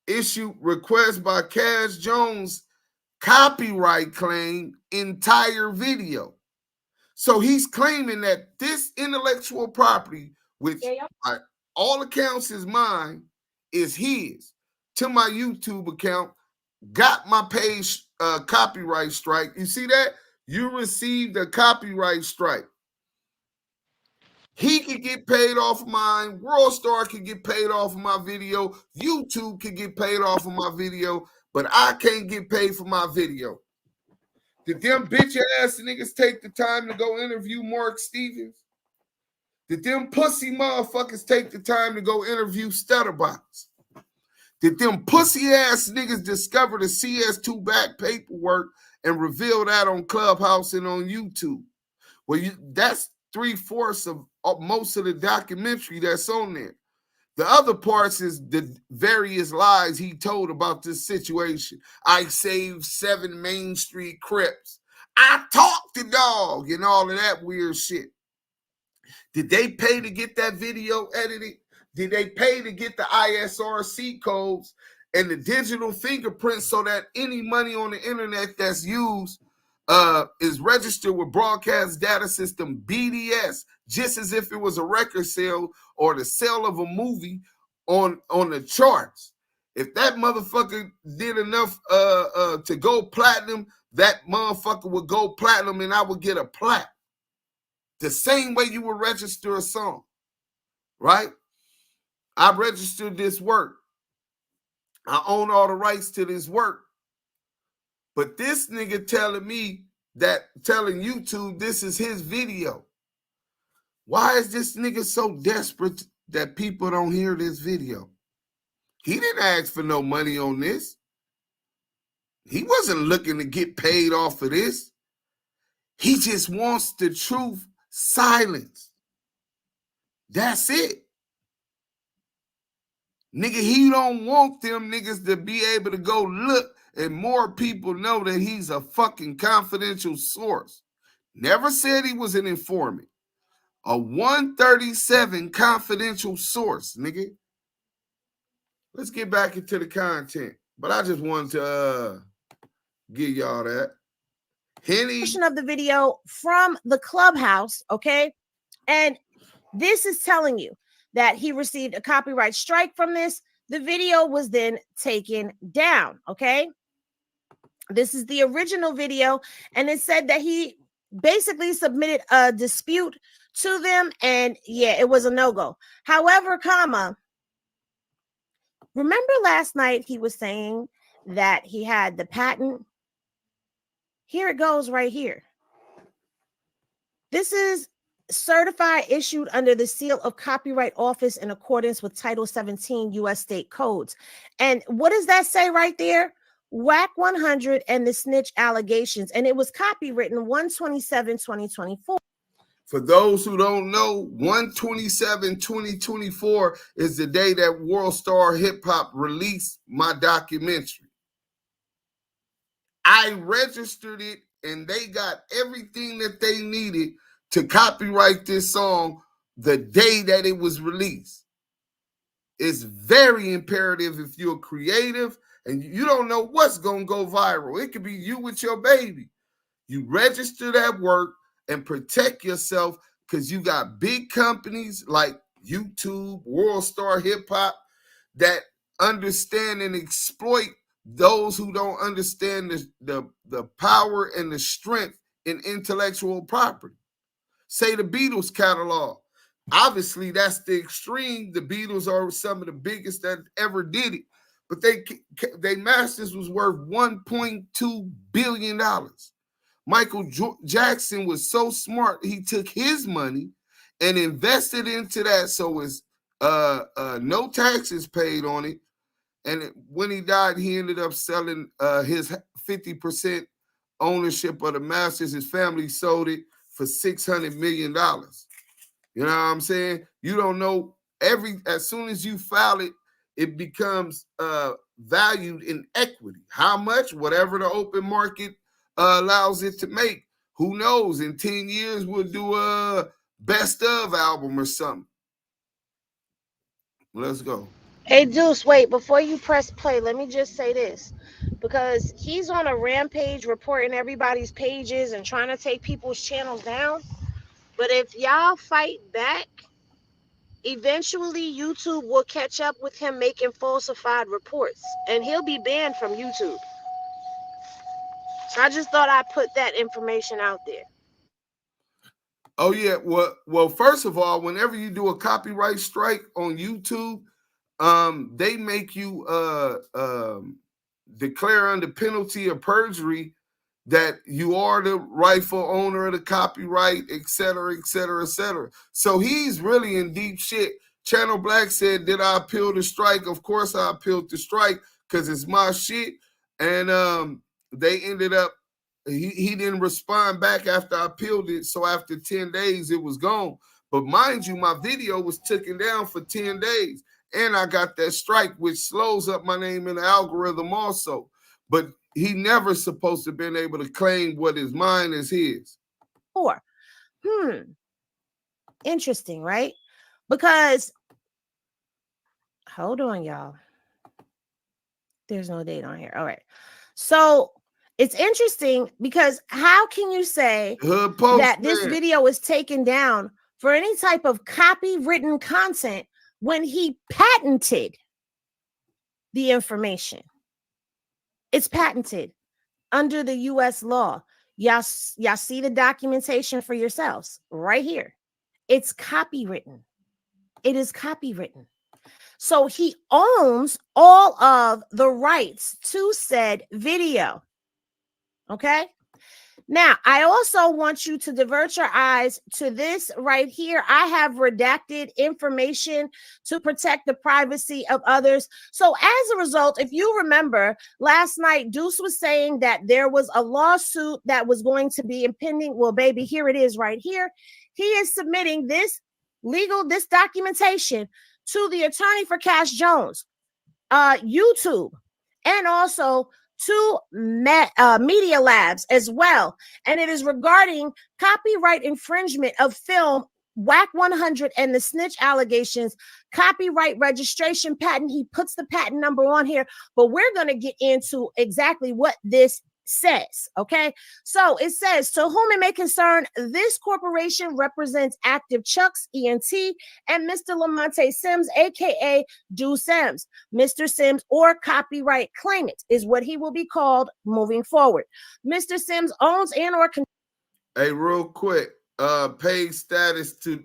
issue request by Cash Jones, copyright claim, entire video. So he's claiming that this intellectual property, which by all accounts is mine, is his. To my YouTube account, got my page copyright strike. You see that? You received a copyright strike. He could get paid off of mine. World Star could get paid off of my video. YouTube could get paid off of my video, but I can't get paid for my video. Did them bitch ass niggas take the time to go interview Mark Stevens? Did them pussy motherfuckers take the time to go interview Stutterbox? Did them pussy ass niggas discover the CS2 Back paperwork and reveal that on Clubhouse and on YouTube? Well, that's 3/4 of most of the documentary that's on there. The other parts is the various lies he told about this situation. I saved 7 Main Street Crips. I talked to dog and all of that weird shit. Did they pay to get that video edited? Did they pay to get the ISRC codes and the digital fingerprints so that any money on the internet that's used is registered with Broadcast Data System, BDS, just as if it was a record sale or the sale of a movie on the charts? If that motherfucker did enough to go platinum, that motherfucker would go platinum and I would get a plat. The same way you would register a song, right? I registered this work. I own all the rights to this work. But this nigga telling YouTube this is his video. Why is this nigga so desperate that people don't hear this video? He didn't ask for no money on this. He wasn't looking to get paid off of this. He just wants the truth silenced. That's it. Nigga, he don't want them niggas to be able to go look and more people know that he's a fucking confidential source. Never said he was an informant. A 137 confidential source, nigga. Let's get back into the content. But I just wanted to give y'all that. Henny of the video from the Clubhouse, okay? And this is telling you that he received a copyright strike from this. The video was then taken down, okay? This is the original video, and it said that he basically submitted a dispute to them, and yeah, it was a no-go. However, remember last night he was saying that he had the patent? Here it goes right here. This is certified issued under the seal of Copyright Office in accordance with Title 17 U.S. state codes. And what does that say right there? Wack100 and the snitch allegations. And it was copywritten 1/27/2024. For those who don't know, 1/27/2024 is the day that World Star Hip Hop released my documentary. I registered it and they got everything that they needed to copyright this song the day that it was released. It's very imperative if you're creative and you don't know what's going to go viral. It could be you with your baby. You register that work and protect yourself because you got big companies like YouTube, World Star Hip Hop, that understand and exploit those who don't understand the power and the strength in intellectual property. Say the Beatles catalog. Obviously, that's the extreme. The Beatles are some of the biggest that ever did it. But they masters was worth $1.2 billion. Michael Jackson was so smart, he took his money and invested into that, so it's no taxes paid on it. And when he died, he ended up selling his 50% ownership of the masters. His family sold it for $600 million. You know what I'm saying? You don't know as soon as you file it, it becomes valued in equity. How much? Whatever the open market allows it to make. Who knows? In 10 years, we'll do a best of album or something. Let's go. Hey, Deuce, wait, before you press play, let me just say this. Because he's on a rampage reporting everybody's pages and trying to take people's channels down. But if y'all fight back, eventually YouTube will catch up with him making falsified reports. And he'll be banned from YouTube. So I just thought I'd put that information out there. Oh, yeah. Well, first of all, whenever you do a copyright strike on YouTube, they make you declare under penalty of perjury that you are the rightful owner of the copyright, et cetera, et cetera, et cetera. So he's really in deep shit. Channel Black said, did I appeal the strike? Of course I appealed the strike because it's my shit. And they ended up, he didn't respond back after I appealed it. So after 10 days, it was gone. But mind you, my video was taken down for 10 days. And I got that strike, which slows up my name in the algorithm also. But he never supposed to have been able to claim what is mine is his. Interesting, right? Because, hold on, y'all. There's no date on here. All right. So it's interesting because how can you say that this video is taken down for any type of copywritten content when he patented the information? It's patented under the U.S. law. Y'all see the documentation for yourselves right here. It's copywritten. It is copywritten. So he owns all of the rights to said video. Okay? Now, I also want you to divert your eyes to this right here. I have redacted information to protect the privacy of others. So as a result, if you remember, last night, Deuce was saying that there was a lawsuit that was going to be impending. Well, baby, here it is right here. He is submitting this documentation to the attorney for Cash Jones, YouTube, and also to Media Labs as well. And it is regarding copyright infringement of film Wack100 and the snitch allegations, copyright registration patent. He puts the patent number on here, but we're going to get into exactly what this says. Okay, so it says, to whom it may concern, this corporation represents Active Chucks ENT and Mr. Lamonte Sims, aka Do Sims. Mr. Sims, or copyright claimant, is what he will be called moving forward. Mr. Sims owns and or hey, real quick, paid status to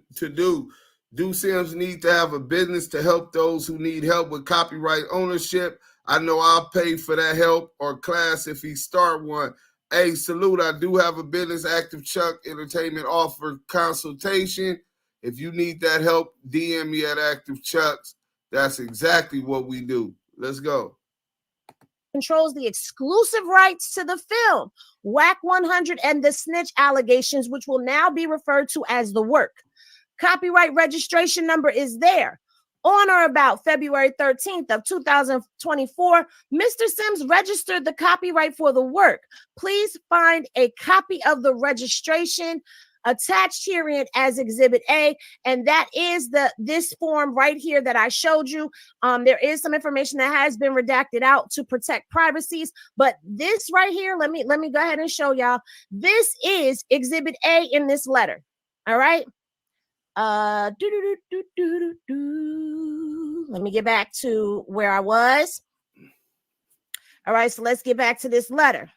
Do Sims need to have a business to help those who need help with copyright ownership. I know I'll pay for that help or class if he start one. Hey, salute, I do have a business, Active Chuck Entertainment, offer consultation. If you need that help, DM me at Active Chucks. That's exactly what we do. Let's go. Controls the exclusive rights to the film Wack100 and the snitch allegations, which will now be referred to as The Work. Copyright registration number is there. On or about February 13th of 2024, Mr. Sims registered the copyright for The Work. Please find a copy of the registration attached herein as Exhibit A, and that is this form right here that I showed you. There is some information that has been redacted out to protect privacies, but this right here, let me go ahead and show y'all. This is Exhibit A in this letter. All right. Let me get back to where I was. All right, so let's get back to this letter.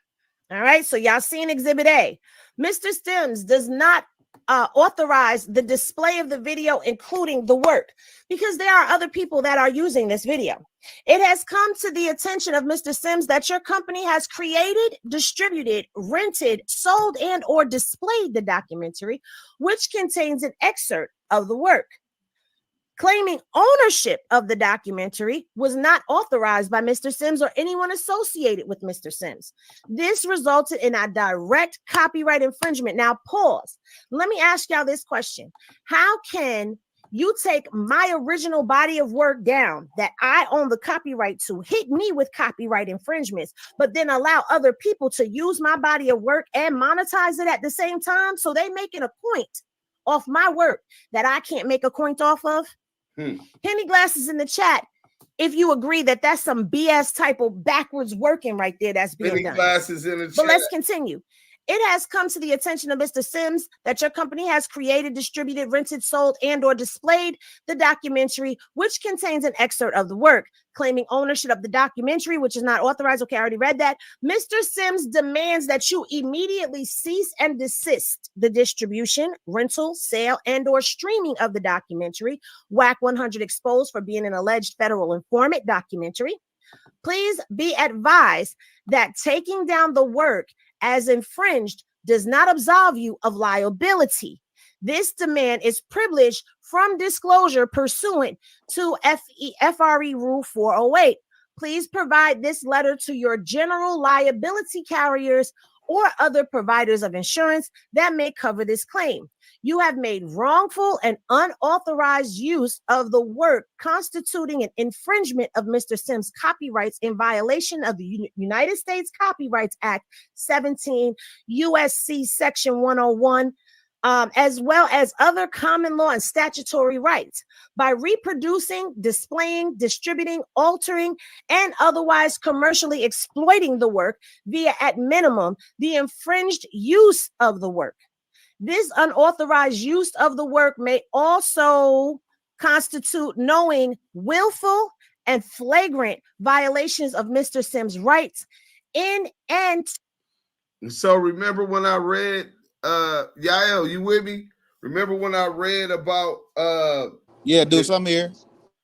All right, so y'all seen Exhibit A. Mr. Sims does not authorize the display of the video, including the work, because there are other people that are using this video. It has come to the attention of Mr. Sims that your company has created, distributed, rented, sold, and or displayed the documentary, which contains an excerpt of the work. Claiming ownership of the documentary was not authorized by Mr. Sims or anyone associated with Mr. Sims. This resulted in a direct copyright infringement. Now, pause. Let me ask y'all this question. How can you take my original body of work down that I own the copyright to, hit me with copyright infringements, but then allow other people to use my body of work and monetize it at the same time? So they making a point off my work that I can't make a point off of? Henny Glasses in the chat, if you agree that that's some BS type of backwards working right there that's being Henny done. Glasses in the chat. But let's continue. It has come to the attention of Mr. Sims that your company has created, distributed, rented, sold, and or displayed the documentary, which contains an excerpt of the work. Claiming ownership of the documentary, which is not authorized. Okay, I already read that. Mr. Sims demands that you immediately cease and desist the distribution, rental, sale, and or streaming of the documentary, Wack100 exposed for being an alleged federal informant documentary. Please be advised that taking down the work as infringed does not absolve you of liability. This demand is privileged from disclosure pursuant to FRE Rule 408. Please provide this letter to your general liability carriers or other providers of insurance that may cover this claim. You have made wrongful and unauthorized use of the work constituting an infringement of Mr. Sims' copyrights in violation of the United States Copyrights Act 17 USC Section 101, as well as other common law and statutory rights by reproducing, displaying, distributing, altering, and otherwise commercially exploiting the work via, at minimum, the infringed use of the work. This unauthorized use of the work may also constitute knowing, willful, and flagrant violations of Mr. Sims' rights in and. So remember when I read, Yael, you with me? Remember when I read about yeah, Deuce, I'm here.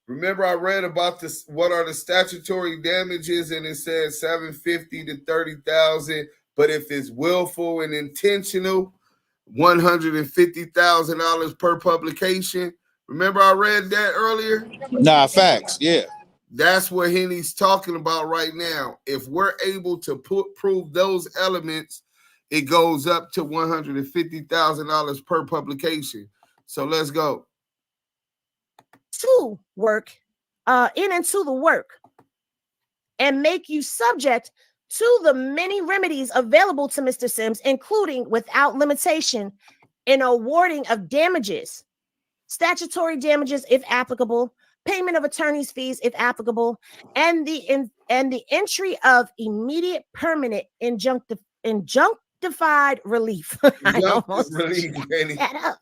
Remember I read about this, what are the statutory damages, and it said $750 to $30,000, but if it's willful and intentional, $150,000 per publication. Remember I read that earlier? Nah, facts, yeah. That's what Henny's talking about right now. If we're able to prove those elements, it goes up to $150,000 per publication. So let's go. To work, in and to the work, and make you subject to the many remedies available to Mr. Sims, including without limitation in awarding of damages, statutory damages if applicable, payment of attorney's fees if applicable, and the entry of immediate permanent injunctified relief. I almost that up.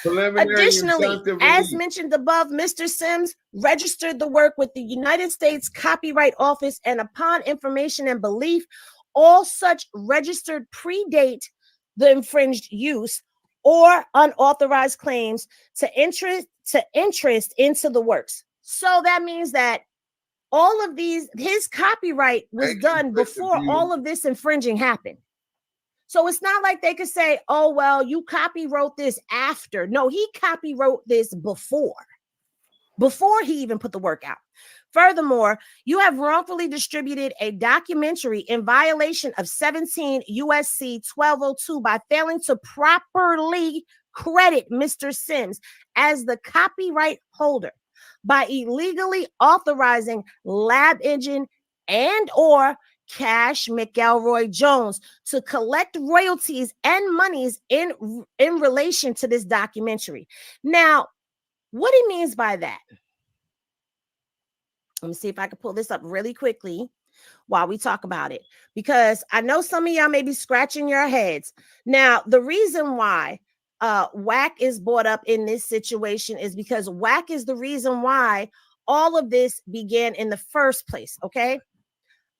Additionally, as mentioned above, Mr. Sims registered the work with the United States Copyright Office, and upon information and belief, all such registered predate the infringed use or unauthorized claims to interest into the works. So that means that all of these, his copyright was done before all of this infringing happened. So it's not like they could say, oh, well, you copywrote this after. No, he copywrote this before he even put the work out. Furthermore, you have wrongfully distributed a documentary in violation of 17 USC 1202 by failing to properly credit Mr. Sims as the copyright holder by illegally authorizing Lab Engine and or Cash McElroy Jones to collect royalties and monies in relation to this documentary. Now, what he means by that, let me see if I can pull this up really quickly while we talk about it, because I know some of y'all may be scratching your heads. Now, the reason why Wack is brought up in this situation is because Wack is the reason why all of this began in the first place. Okay.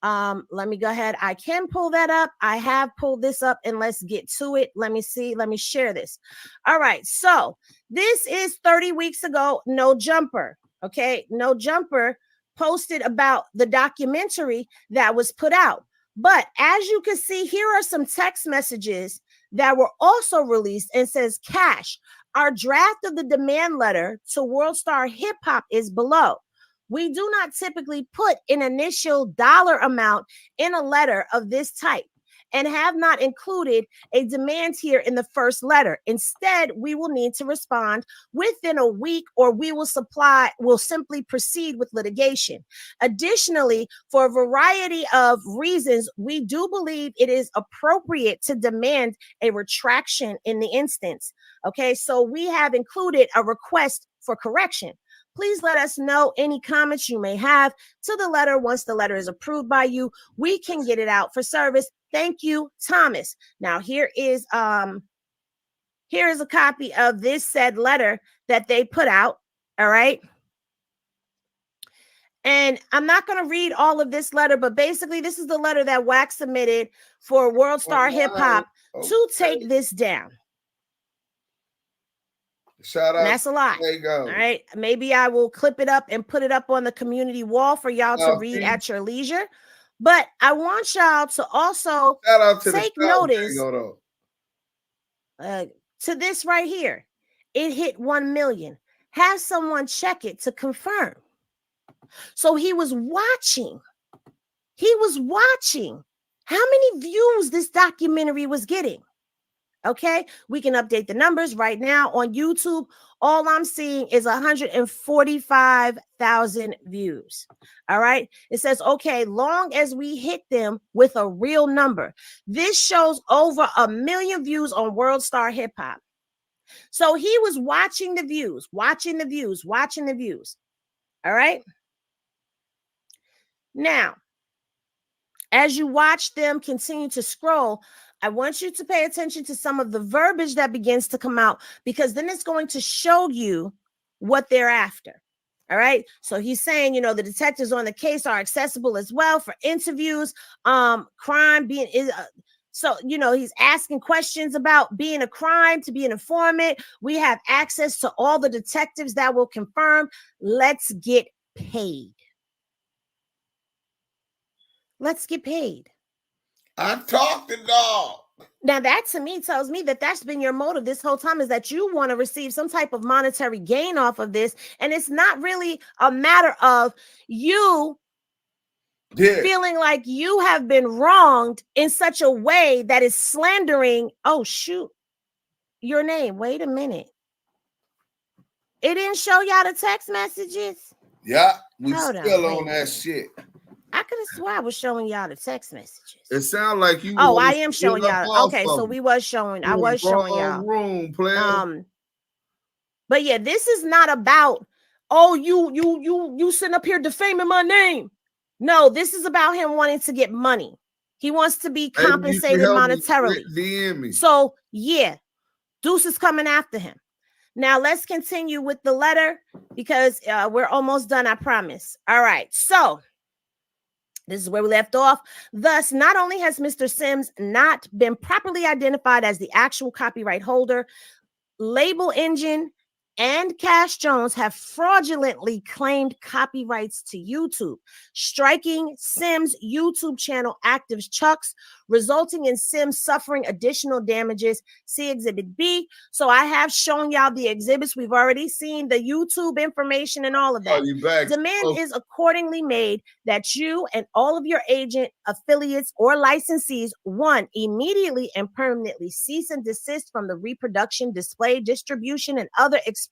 Let me go ahead. I can pull that up. I have pulled this up, and let's get to it. Let me see. Let me share this. All right. So this is 30 weeks ago. No Jumper. Okay. No Jumper posted about the documentary that was put out. But as you can see, here are some text messages that were also released and says, Cash, our draft of the demand letter to World Star Hip Hop is below. We do not typically put an initial dollar amount in a letter of this type and have not included a demand here in the first letter. Instead, we will need to respond within a week, or we'll simply proceed with litigation. Additionally, for a variety of reasons, we do believe it is appropriate to demand a retraction in the instance. Okay, so we have included a request for correction. Please let us know any comments you may have to the letter. Once the letter is approved by you, we can get it out for service. Thank you, Thomas. Now, here is a copy of this said letter that they put out. All right. And I'm not going to read all of this letter, but basically this is the letter that Wack submitted for World Star Hip Hop to take this down. Shout out. That's a lot. There you go. All right. Maybe I will clip it up and put it up on the community wall for y'all to read at your leisure. But I want y'all to also take notice to this right here. It hit 1 million. Have someone check it to confirm. So he was watching. He was watching how many views this documentary was getting. Okay, we can update the numbers right now on YouTube. All I'm seeing is 145,000 views. All right, it says, okay, long as we hit them with a real number. This shows over 1 million views on World Star Hip Hop. So he was watching the views, watching the views, watching the views. All right. Now, as you watch them continue to scroll, I want you to pay attention to some of the verbiage that begins to come out, because then it's going to show you what they're after. All right. So he's saying, the detectives on the case are accessible as well for interviews. Crime being so, he's asking questions about being a crime to be an informant. We have access to all the detectives that will confirm. Let's get paid. Let's get paid. I talked to dog. Now that to me tells me that that's been your motive this whole time, is that you want to receive some type of monetary gain off of this. And it's not really a matter of you feeling like you have been wronged in such a way that is slandering. Oh, shoot. Your name. Wait a minute. It didn't show y'all the text messages. Yeah, we still on that shit. I could have sworn I was showing y'all the text messages. It sounds like you. Oh, I am showing y'all. Okay, so we was showing. I was showing y'all. Room, player. But yeah, this is not about. Oh, you sitting up here defaming my name. No, this is about him wanting to get money. He wants to be compensated monetarily. So yeah, Deuce is coming after him. Now let's continue with the letter, because we're almost done. I promise. All right, so. This is where we left off. Thus, not only has Mr. Sims not been properly identified as the actual copyright holder, Label Engine and Cash Jones have fraudulently claimed copyrights to YouTube, striking Sims' YouTube channel active chucks, resulting in Sims suffering additional damages. See Exhibit B. So I have shown y'all the exhibits. We've already seen the YouTube information and all of that. Demand is accordingly made that you and all of your agent, affiliates, or licensees, 1, immediately and permanently cease and desist from the reproduction, display, distribution, and other exploitation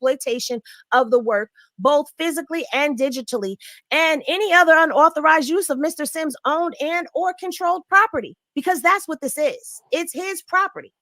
of the work, both physically and digitally, and any other unauthorized use of Mr. Sims' owned and or controlled property, because that's what this is. It's his property.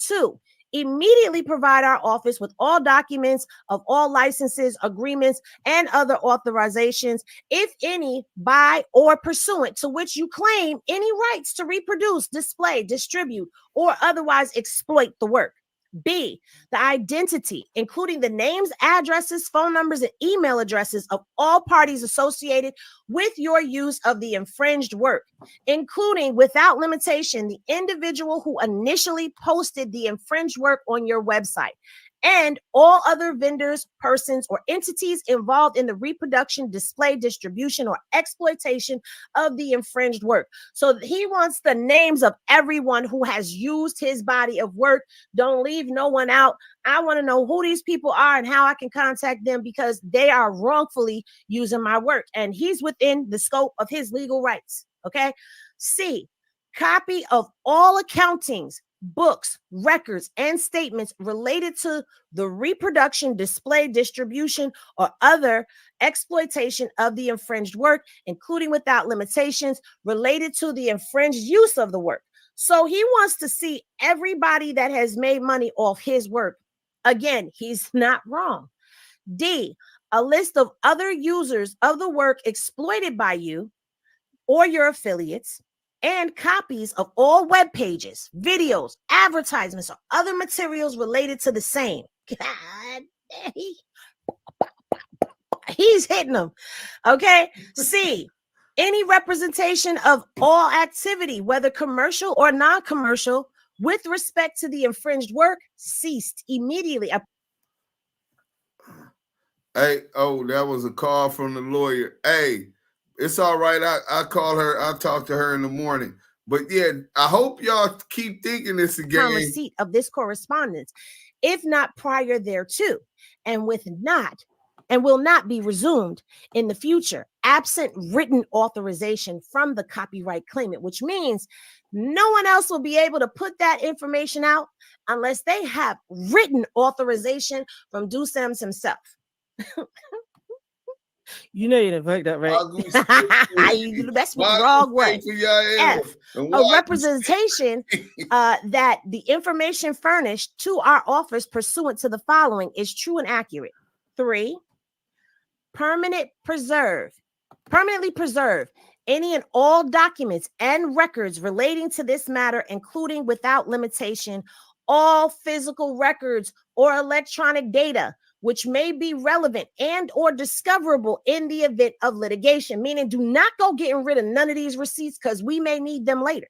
2, immediately provide our office with all documents of all licenses, agreements, and other authorizations, if any, by or pursuant to which you claim any rights to reproduce, display, distribute, or otherwise exploit the work. B, the identity, including the names, addresses, phone numbers, and email addresses of all parties associated with your use of the infringed work, including without limitation the individual who initially posted the infringed work on your website, and all other vendors, persons, or entities involved in the reproduction, display, distribution, or exploitation of the infringed work. So he wants the names of everyone who has used his body of work. Don't leave no one out. I want to know who these people are and how I can contact them because they are wrongfully using my work. And he's within the scope of his legal rights. Okay. C, copy of all accountings, books, records, and statements related to the reproduction, display, distribution, or other exploitation of the infringed work, including without limitations related to the infringed use of the work. So he wants to see everybody that has made money off his work. Again, he's not wrong. D, a list of other users of the work exploited by you or your affiliates, and copies of all web pages, videos, advertisements, or other materials related to the same. God, he's hitting them. Okay. C, any representation of all activity, whether commercial or non-commercial, with respect to the infringed work, ceased immediately. Hey, oh, that was a call from the lawyer. Hey, it's all right. I call her. I'll talk to her in the morning. But yeah, I hope y'all keep thinking this again. Receipt of this correspondence, if not prior thereto, and will not be resumed in the future, absent written authorization from the copyright claimant, which means no one else will be able to put that information out unless they have written authorization from Do Sims himself. You know you didn't fuck that, right? You messed with the wrong way. F, a representation that the information furnished to our office pursuant to the following is true and accurate. 3, permanently preserve any and all documents and records relating to this matter, including without limitation all physical records or electronic data which may be relevant and or discoverable in the event of litigation, meaning do not go getting rid of none of these receipts because we may need them later.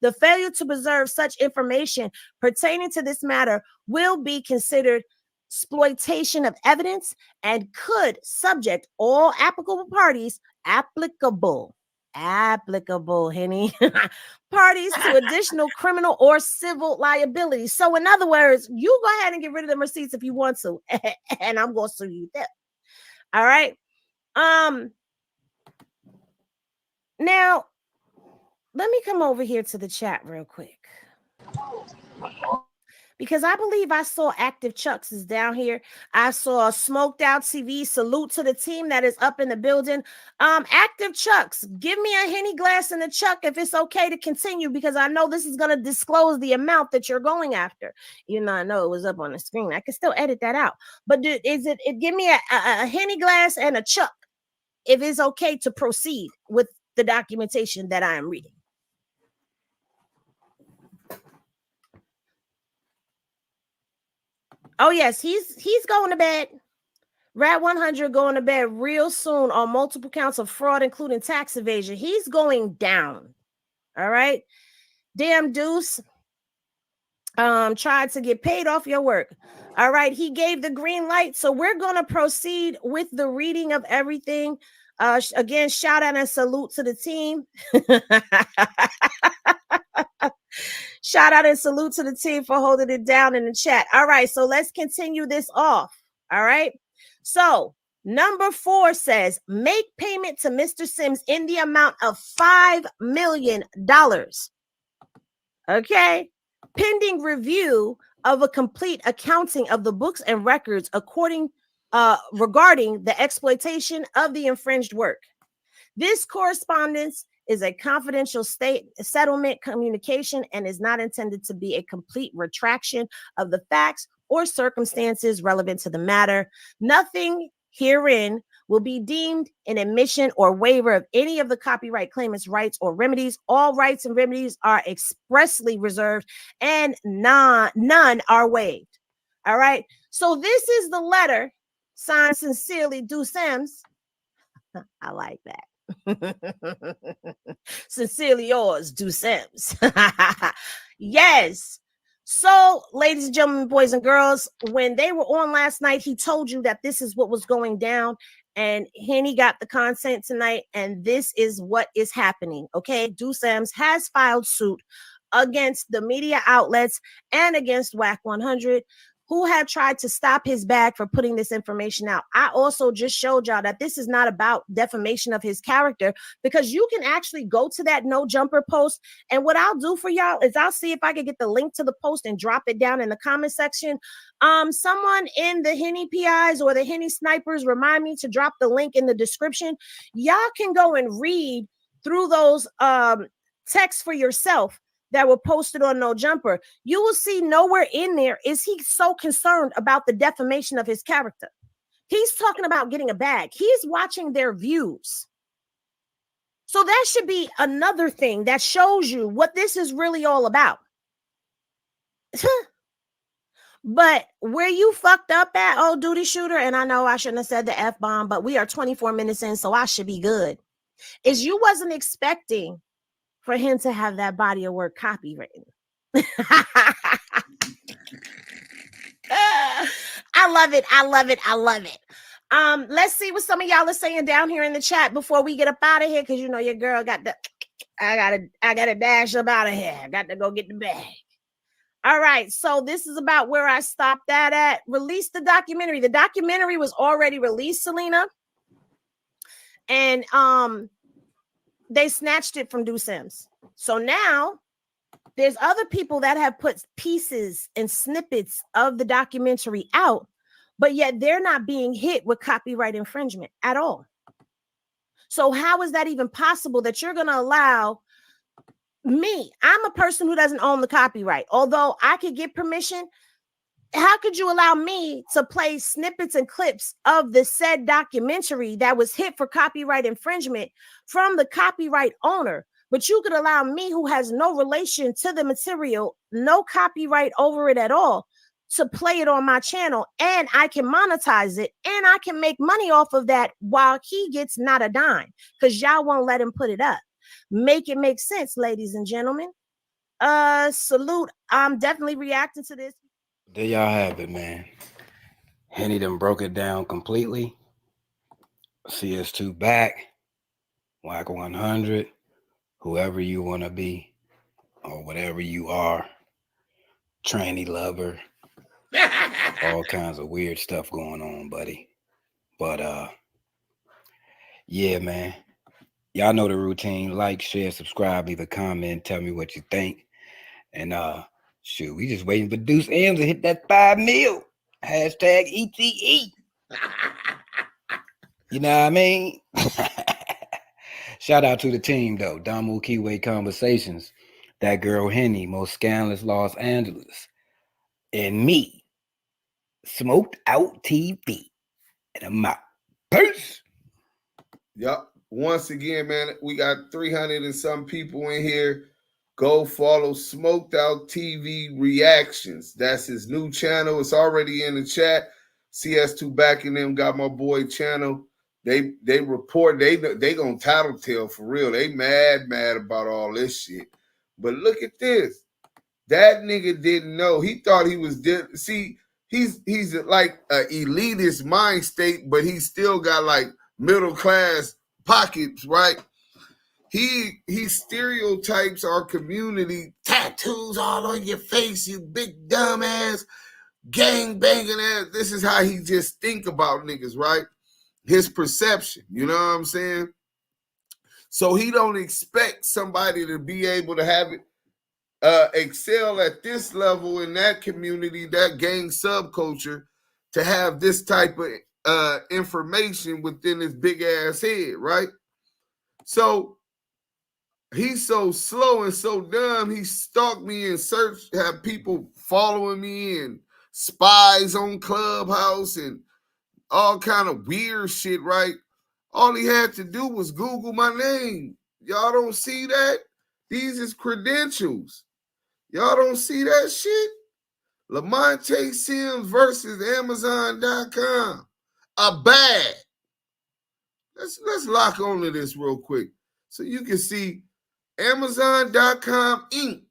The failure to preserve such information pertaining to this matter will be considered exploitation of evidence and could subject all applicable parties, Henny, parties to additional criminal or civil liability. So in other words, you go ahead and get rid of them receipts if you want to, and I'm going to sue you there. All right. Now, let me come over here to the chat real quick, because I believe I saw Active Chucks is down here. I saw Smoked Out TV. Salute to the team that is up in the building. Active Chucks, give me a Henny glass and a Chuck if it's okay to continue, because I know this is going to disclose the amount that you're going after. You know, I know it was up on the screen. I can still edit that out. But give me a Henny glass and a Chuck if it's okay to proceed with the documentation that I am reading. Oh, yes, he's going to bed. Wack100 going to bed real soon on multiple counts of fraud, including tax evasion. He's going down. All right. Damn Deuce tried to get paid off your work. All right. He gave the green light. So we're going to proceed with the reading of everything. Again, shout out and salute to the team. Shout out and salute to the team for holding it down in the chat. All right, so let's continue this off. All right. So number 4 says, make payment to Mr. Sims in the amount of $5 million. Okay. Pending review of a complete accounting of the books and records regarding the exploitation of the infringed work. This correspondence is a confidential settlement communication and is not intended to be a complete retraction of the facts or circumstances relevant to the matter. Nothing herein will be deemed an admission or waiver of any of the copyright claimant's rights or remedies. All rights and remedies are expressly reserved and none are waived. All right. So this is the letter signed sincerely, Do Sims. I like that. Sincerely yours, Do Sims. Yes. So, ladies and gentlemen, boys and girls, when they were on last night, he told you that this is what was going down. And Henny got the consent tonight, and this is what is happening. Okay. Do Sims has filed suit against the media outlets and against Wack100, who had tried to stop his bag for putting this information out. I also just showed y'all that this is not about defamation of his character, because you can actually go to that No Jumper post. And what I'll do for y'all is I'll see if I can get the link to the post and drop it down in the comment section. Someone in the Henny PIs or the Henny snipers, remind me to drop the link in the description. Y'all can go and read through those texts for yourself that were posted on No Jumper. You will see nowhere in there is he so concerned about the defamation of his character. He's talking about getting a bag. He's watching their views. So that should be another thing that shows you what this is really all about. But where you fucked up at, old duty shooter, and I know I shouldn't have said the F-bomb, but we are 24 minutes in, so I should be good, is you wasn't expecting for him to have that body of work copywritten. I love it. I love it. I love it. Let's see what some of y'all are saying down here in the chat before we get up out of here, because you know your girl got the I gotta dash up out of here. I got to go get the bag. All right, so this is about where I stopped that at. Release the documentary. The documentary was already released, Selena, and they snatched it from Do Sims. So now there's other people that have put pieces and snippets of the documentary out, but yet they're not being hit with copyright infringement at all. So how is that even possible that you're going to allow me? I'm a person who doesn't own the copyright. Although I could get permission, how could you allow me to play snippets and clips of the said documentary that was hit for copyright infringement from the copyright owner? But you could allow me, who has no relation to the material, no copyright over it at all, to play it on my channel, and I can monetize it, and I can make money off of that while he gets not a dime, because y'all won't let him put it up. Make it make sense, ladies and gentlemen. Salute. I'm definitely reacting to this. There y'all have it, man. Henny done broke it down completely. CS2 back. Wack100. Whoever you want to be, or whatever you are. Tranny lover. All kinds of weird stuff going on, buddy. But yeah, man. Y'all know the routine. Like, share, subscribe, leave a comment, tell me what you think. And shoot, we just waiting for Deuce M's to hit that 5 mil. Hashtag ETE. You know what I mean? Shout out to the team though. Damu, Kiwe Conversations. That girl Henny, most scandalous Los Angeles. And me. Smoked Out TV. And I'm out. Peace. Yup. Once again, man, we got 300 and some people in here. Go follow Smoked Out TV Reactions. That's his new channel. It's already in the chat. CS2 backing them got my boy channel. They report they gonna tattletale for real. They mad about all this shit. But look at this. That nigga didn't know. He thought he was dead. See, he's like an elitist mind state, but he still got like middle class pockets, right? He stereotypes our community, tattoos all on your face, you big dumb ass, gang banging ass. This is how he just think about niggas, right? His perception, you know what I'm saying? So he don't expect somebody to be able to have it excel at this level in that community, that gang subculture, to have this type of information within his big ass head, right? So he's so slow and so dumb, he stalked me and searched, have people following me and spies on Clubhouse and all kind of weird shit, right? All he had to do was Google my name. Y'all don't see that? These is credentials. Y'all don't see that shit? Lamonte Sims versus Amazon.com. A bag. Let's lock onto this real quick. So you can see Amazon.com Inc.,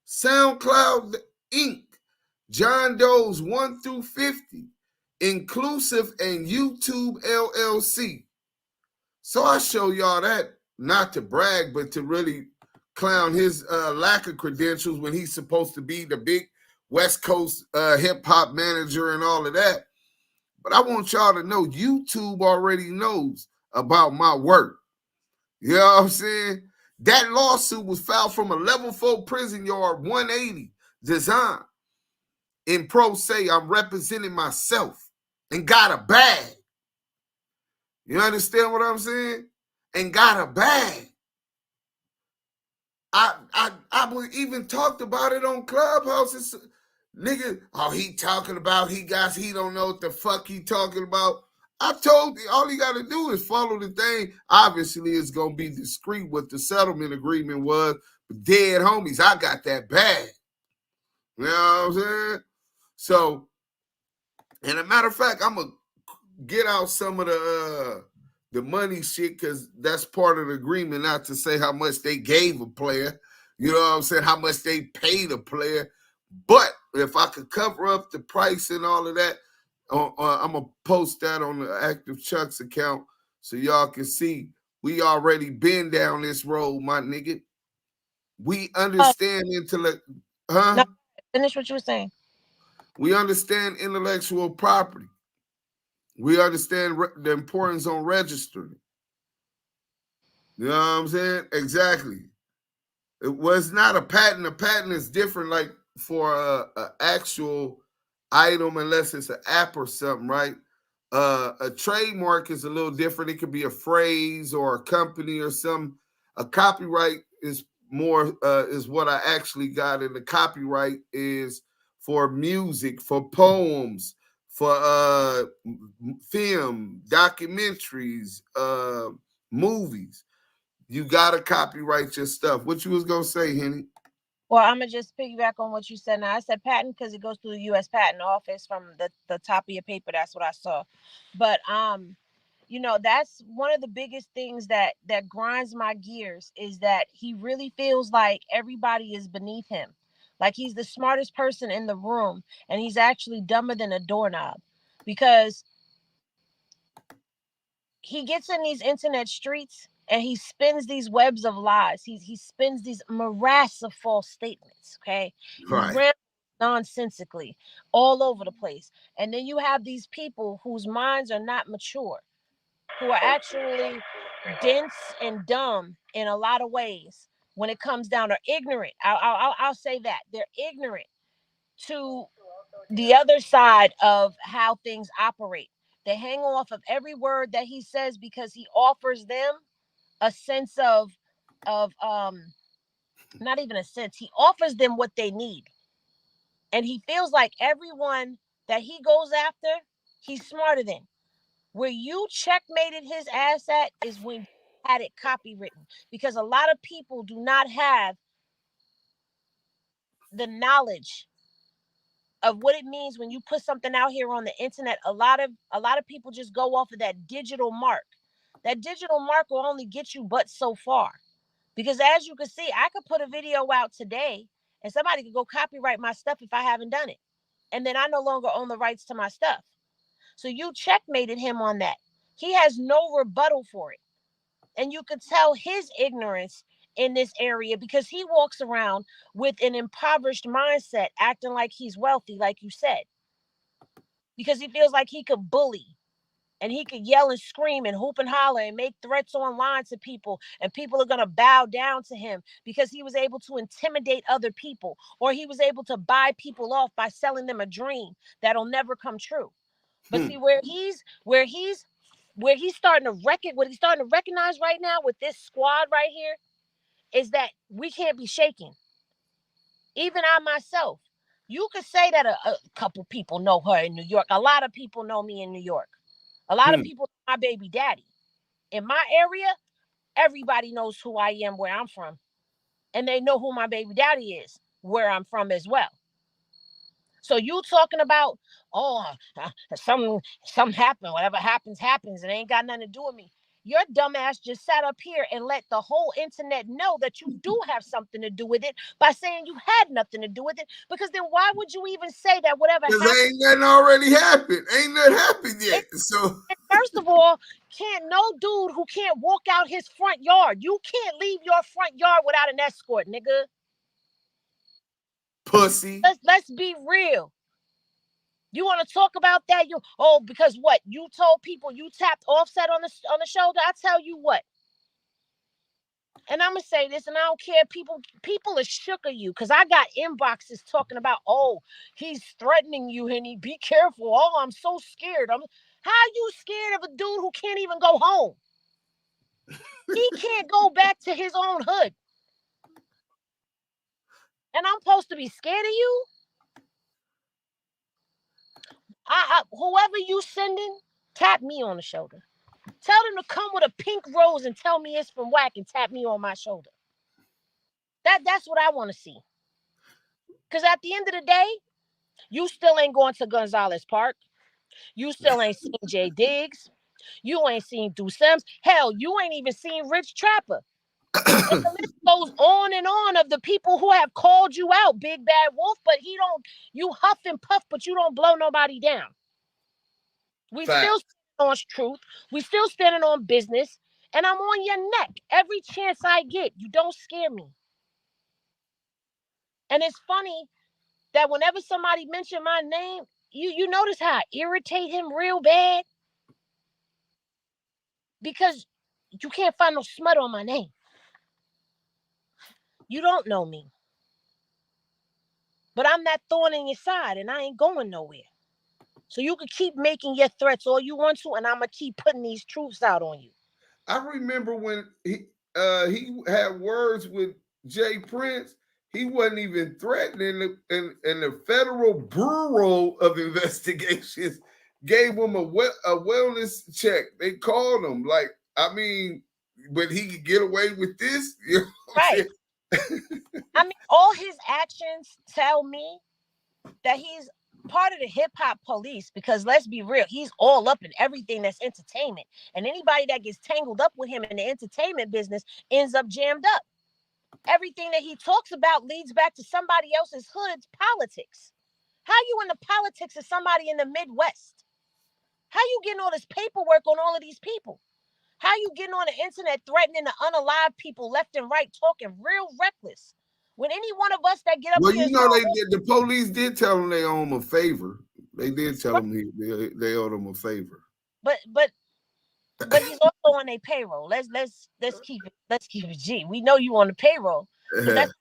SoundCloud Inc., John Doe's 1 through 50, Inclusive, and YouTube LLC. So I show y'all that, not to brag, but to really clown his lack of credentials when he's supposed to be the big West Coast hip-hop manager and all of that. But I want y'all to know YouTube already knows about my work. You know what I'm saying? That lawsuit was filed from a level 4 prison yard 180 design. In pro se, I'm representing myself and got a bag. You understand what I'm saying? And got a bag. I even talked about it on Clubhouse. It's, nigga, he talking about he don't know what the fuck he talking about. I told you, all he got to do is follow the thing. Obviously, it's going to be discreet what the settlement agreement was. But dead homies, I got that bag. You know what I'm saying? So, and a matter of fact, I'm going to get out some of the money shit because that's part of the agreement, not to say how much they gave a player. You know what I'm saying? How much they paid a player. But if I could cover up the price and all of that, I'm going to post that on the Active Chucks account so y'all can see we already been down this road, my nigga. We understand intellect. Huh? No, finish what you were saying. We understand intellectual property. We understand the importance on registering. You know what I'm saying? Exactly. It was not a patent. A patent is different, like for a actual item, unless it's an app or something, right? A trademark is a little different. It could be a phrase or a company or some. A copyright is more is what I actually got, and the copyright is for music, for poems, for film, documentaries, movies. You gotta copyright your stuff. What you was gonna say, Henny? Well, I'm gonna just piggyback on what you said. Now, I said patent because it goes through the U.S. Patent Office from the top of your paper. That's what I saw. But you know, that's one of the biggest things that grinds my gears is that he really feels like everybody is beneath him, like he's the smartest person in the room, and he's actually dumber than a doorknob, because he gets in these internet streets and he spins these webs of lies. He spins these morass of false statements. Okay, Right. he ran nonsensically all over the place, and then you have these people whose minds are not mature, who are actually dense and dumb in a lot of ways when it comes down to ignorant. I'll say that they're ignorant to the other side of how things operate. They hang off of every word that he says because he offers them a sense of not even a sense. He offers them what they need. And he feels like everyone that he goes after, he's smarter than. Where you checkmated his ass at is when you had it copywritten. Because a lot of people do not have the knowledge of what it means when you put something out here on the internet. A lot of people just go off of that digital mark. That digital mark will only get you but so far. Because as you can see, I could put a video out today and somebody could go copyright my stuff if I haven't done it. And then I no longer own the rights to my stuff. So you checkmated him on that. He has no rebuttal for it. And you could tell his ignorance in this area because he walks around with an impoverished mindset, acting like he's wealthy, like you said. Because he feels like he could bully and he could yell and scream and hoop and holler and make threats online to people, and people are going to bow down to him because he was able to intimidate other people, or he was able to buy people off by selling them a dream that'll never come true. But see, where he's starting to what he's starting to recognize right now with this squad right here is that we can't be shaken. Even I myself, you could say that a couple people know her in New York. A lot of people know me in New York. A lot of people know my baby daddy. in my area, everybody knows who I am, where I'm from. And they know who my baby daddy is, where I'm from as well. So you talking about, something happened, whatever happens, happens. It ain't got nothing to do with me. Your dumbass just sat up here and let the whole internet know that you do have something to do with it by saying you had nothing to do with it. Because then why would you even say that whatever happened? Because ain't nothing already happened. Ain't nothing happened yet. So first of all, can't no dude who can't walk out his front yard. You can't leave your front yard without an escort, nigga. Pussy. Let's be real. You want to talk about that? Because what? You told people you tapped Offset on the shoulder. I tell you what. And I'm gonna say this, and I don't care. People are shook of you because I got inboxes talking about, he's threatening you, Henny. Be careful. Oh, I'm so scared. How are you scared of a dude who can't even go home? He can't go back to his own hood. And I'm supposed to be scared of you? Whoever you sending, tap me on the shoulder. Tell them to come with a pink rose and tell me it's from Wack and tap me on my shoulder. That's what I want to see. Because at the end of the day, you still ain't going to Gonzalez Park. You still ain't seen Jay Diggs. You ain't seen Du Sims. Hell, you ain't even seen Rich Trapper. And the list goes on and on of the people who have called you out, Big Bad Wolf, but you huff and puff, but you don't blow nobody down. We still standing on truth. We still standing on business. And I'm on your neck every chance I get. You don't scare me. And it's funny that whenever somebody mentioned my name, you notice how I irritate him real bad? Because you can't find no smut on my name. You don't know me. But I'm that thorn in your side, and I ain't going nowhere. So you can keep making your threats all you want to, and I'm going to keep putting these truths out on you. I remember when he had words with Jay Prince. He wasn't even threatening, and the Federal Bureau of Investigations gave him a wellness check. They called him but he could get away with this, you know what I'm saying? I mean, all his actions tell me that he's part of the hip-hop police, because let's be real, he's all up in everything that's entertainment. And anybody that gets tangled up with him in the entertainment business ends up jammed up. Everything that he talks about leads back to somebody else's hood's politics. How you in the politics of somebody in the Midwest? How you getting all this paperwork on all of these people? How you getting on the internet threatening to unalive people left and right, talking real reckless? When any one of us that get up well, here, the police did tell him they owe him a favor. They did tell him they owed him a favor. But he's also on their payroll. Let's keep it G. We know you on the payroll. That's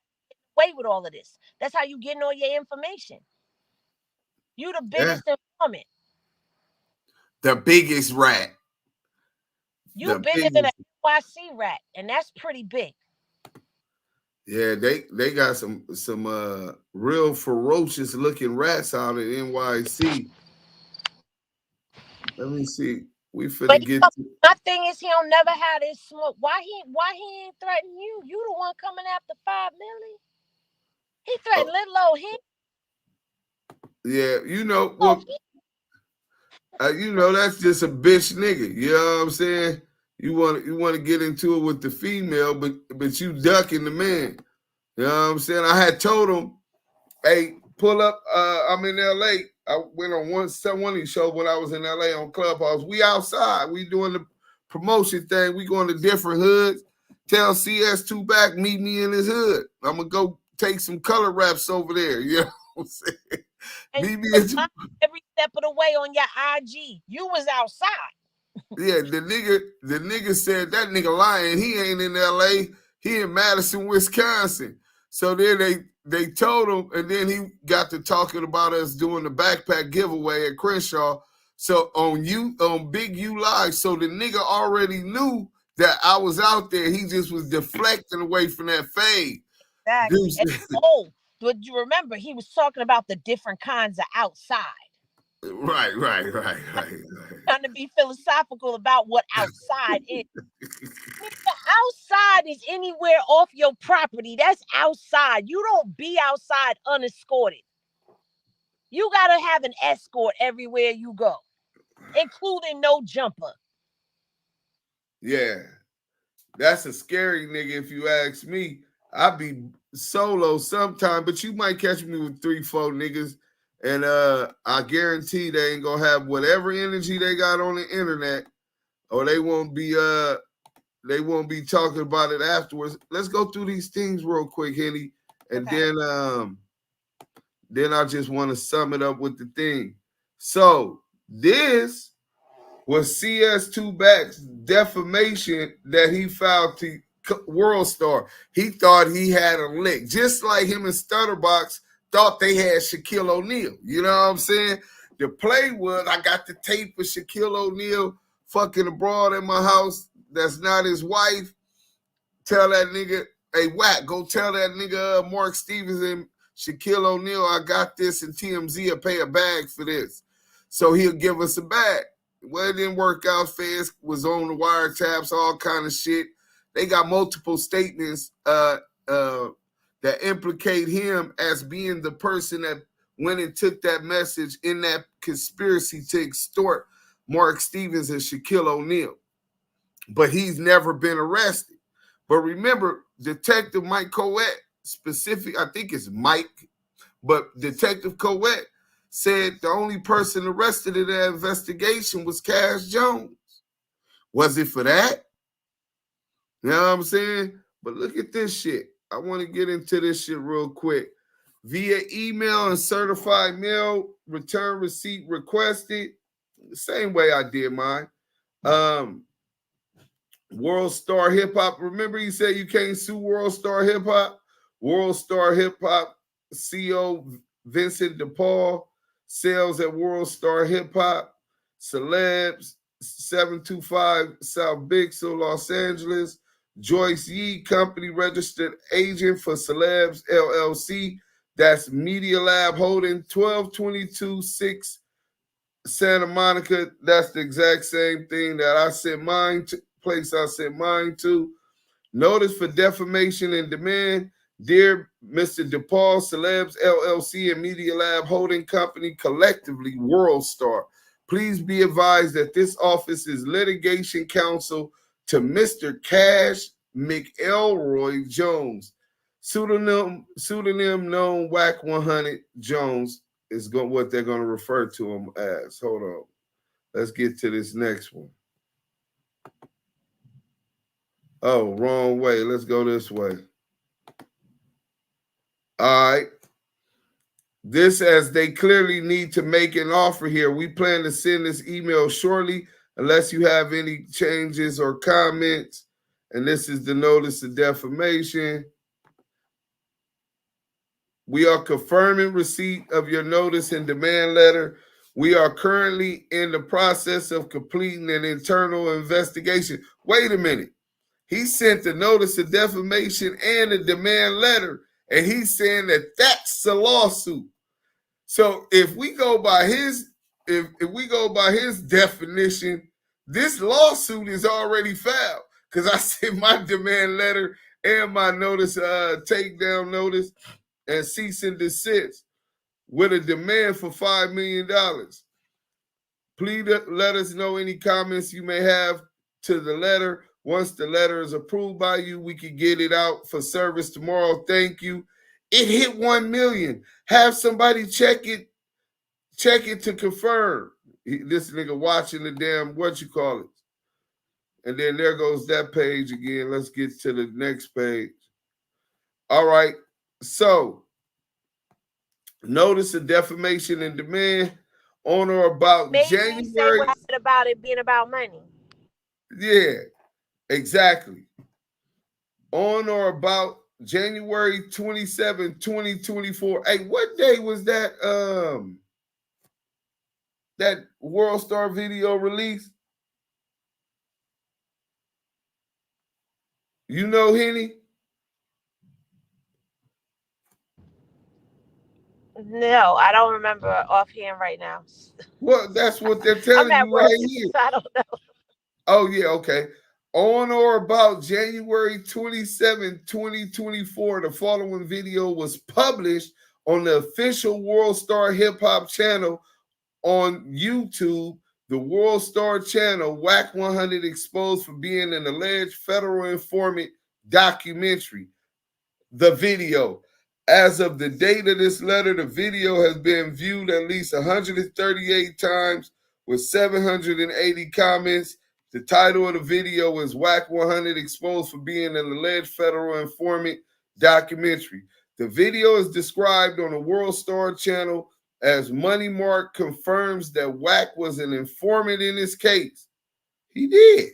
away with all of this. That's how you getting all your information. You the biggest informant. The biggest rat. You bigger than an NYC rat, and that's pretty big. Yeah, they got some real ferocious looking rats out at NYC. Let me see. We finna get. My thing is, he don't never have this smoke. Why he ain't threatening you? You the one coming after 5 million. He threatened little old him. Yeah, that's just a bitch nigga. You know what I'm saying? You want to get into it with the female, but you ducking the man. You know what I'm saying? I had told him, hey, pull up. I'm in LA. I went on one of these shows when I was in LA on Clubhouse. We outside. We doing the promotion thing. We going to different hoods. Tell CS2 back, meet me in his hood. I'm going to go take some color raps over there. You know what I'm saying? Meet me every step of the way on your IG. You was outside. Yeah, the nigga said that nigga lying. He ain't in LA. He in Madison, Wisconsin. So then they told him, and then he got to talking about us doing the backpack giveaway at Crenshaw. So on Big U Live, so the nigga already knew that I was out there. He just was deflecting away from that fade. Exactly. But you remember, he was talking about the different kinds of outside. Right. Trying to be philosophical about what outside is. Outside is anywhere off your property. That's outside. You don't be outside unescorted. You gotta have an escort everywhere you go, including no jumper. Yeah. That's a scary nigga if you ask me. I be solo sometime, but you might catch me with 3-4 niggas. And I guarantee they ain't gonna have whatever energy they got on the internet, or they won't be talking about it afterwards. Let's go through these things real quick, Henny. And then I just want to sum it up with the thing. So this was CS2 Back's defamation that he filed to World Star. He thought he had a lick, just like him and Stutterbox thought they had Shaquille O'Neal. You know what I'm saying? The play was, I got the tape of Shaquille O'Neal fucking abroad in my house that's not his wife. Tell that nigga, hey, Wack, go tell that nigga Mark Stevens and Shaquille O'Neal, I got this, and TMZ will pay a bag for this. So he'll give us a bag. Well, it didn't work out. Feds was on the wiretaps, all kind of shit. They got multiple statements that implicate him as being the person that went and took that message in that conspiracy to extort Mark Stevens and Shaquille O'Neal. But he's never been arrested. But remember, Detective Mike Coet, I think it's Mike, but Detective Coet said the only person arrested in that investigation was Cash Jones. Was it for that? You know what I'm saying? But look at this shit. I want to get into this shit real quick. Via email and certified mail, return receipt requested. The same way I did mine. World Star Hip Hop. Remember he said you can't sue World Star Hip Hop? World Star Hip Hop CO Vincent DePaul, sales at World Star Hip Hop, Celebs 725 South Bixel, Los Angeles. Joyce Yee, company registered agent for Celebs LLC. That's Media Lab Holding, 1222 6 Santa Monica. That's the exact same thing that I sent mine to. Place I sent mine to. Notice for defamation and demand. Dear Mr. DePaul, Celebs LLC and Media Lab Holding Company, collectively World Star, please be advised that this office is litigation counsel to Mr. Cash McElroy Jones, pseudonym known Wack100 Jones is what they're going to refer to him as. Hold on. Let's get to this next one. Oh, wrong way. Let's go this way. All right. This, as they clearly need to make an offer here. We plan to send this email shortly unless you have any changes or comments. And this is the notice of defamation. We are confirming receipt of your notice and demand letter. We are currently in the process of completing an internal investigation. Wait a minute. He sent the notice of defamation and a demand letter, and he's saying that that's a lawsuit. So if we go by his definition, this lawsuit is already filed because I sent my demand letter and my notice, takedown notice and cease and desist with a demand for $5 million. Please let us know any comments you may have to the letter. Once the letter is approved by you, we can get it out for service tomorrow. Thank you. It hit 1 million. Have somebody check it to confirm. This nigga watching the damn, and then there goes that page again. Let's get to the next page. All right. So, notice of defamation and demand on or about Maybe January. Say what about it being about money. Yeah, exactly. On or about January 27, 2024. Hey, what day was that that World Star video release? You know, Henny? No, I don't remember offhand right now. Well, that's what they're I'm telling at you work. right here. I don't know. Oh, yeah, okay. On or about January 27, 2024, the following video was published on the official World Star Hip Hop channel on YouTube. The World Star channel, Wack100 exposed for being an alleged federal informant documentary. The video. As of the date of this letter, the video has been viewed at least 138 times with 780 comments. The title of the video is Wack100 exposed for being an alleged federal informant documentary. The video is described on the World Star channel as Money Mark confirms that Wack was an informant in this case. He did.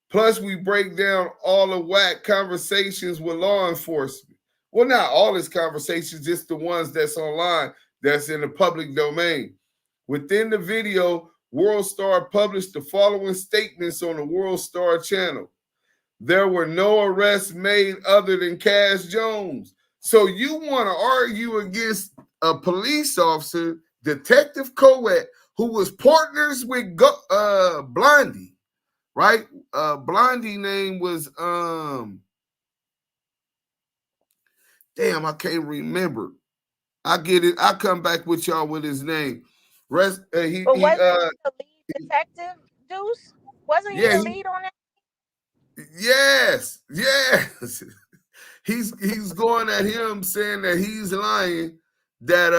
Plus, we break down all of Wack conversations with law enforcement. Well, not all his conversations, just the ones that's online, that's in the public domain. Within the video, World Star published the following statements on the World Star channel. There were no arrests made other than Cash Jones. So you want to argue against a police officer, Detective Kiwe, who was partners with Blondie, right? Blondie name was damn, I can't remember. I get it. I come back with y'all with his name. But wasn't he the lead detective, Deuce? Wasn't he the lead on that? Yes. He's going at him saying that he's lying, that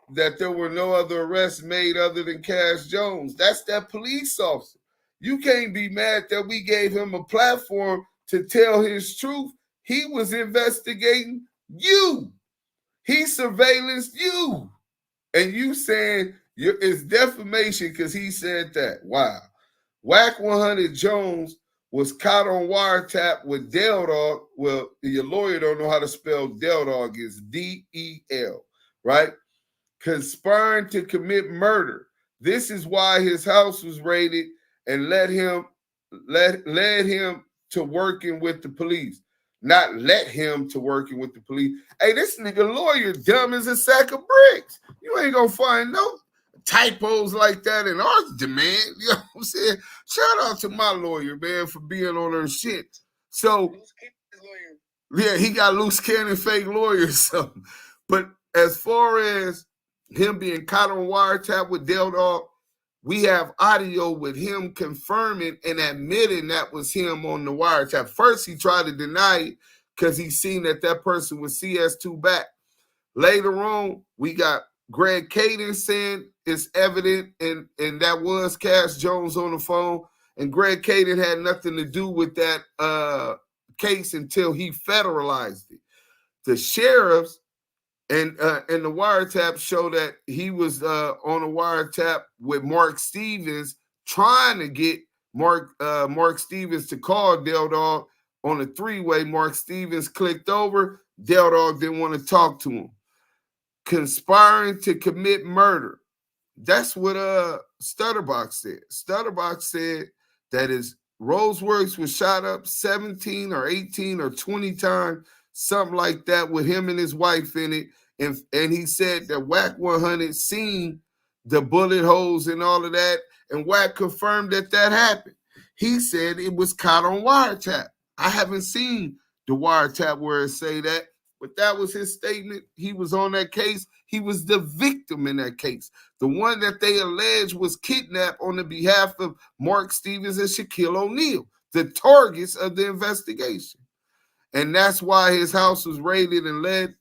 that there were no other arrests made other than Cash Jones. That's that police officer. You can't be mad that we gave him a platform to tell his truth. He was investigating you. He surveillanced you. And you saying it's defamation because he said that. Wow. Wack100 Jones was caught on wiretap with Del Dog. Well, your lawyer don't know how to spell Del Dog. It's D-E-L, right? Conspiring to commit murder. This is why his house was raided and led him to working with the police. Not let him to working with the police. Hey, this nigga lawyer dumb as a sack of bricks. You ain't gonna find no typos like that in our demand. You know what I'm saying? Shout out to my lawyer, man, for being on her shit. So, yeah, he got loose cannon fake lawyers. So, but as far as him being caught on wiretap with Del Dog, we have audio with him confirming and admitting that was him on the wiretap. First, he tried to deny it because he seen that person was CS2 back. Later on, we got Greg Caden saying it's evident, and that was Cash Jones on the phone. And Greg Caden had nothing to do with that case until he federalized it. The sheriffs and the wiretap show that he was on a wiretap with Mark Stevens, trying to get Mark Stevens to call Del Dog on a three-way. Mark Stevens clicked over. Del Dog didn't want to talk to him. Conspiring to commit murder. That's what Stutterbox said. Stutterbox said that his Roseworks was shot up 17 or 18 or 20 times, something like that, with him and his wife in it. And he said that Wack100 seen the bullet holes and all of that, and Wack confirmed that happened. He said it was caught on wiretap. I haven't seen the wiretap where it say that, but that was his statement. He was on that case. He was the victim in that case. The one that they alleged was kidnapped on the behalf of Mark Stevens and Shaquille O'Neal, the targets of the investigation. And that's why his house was raided and led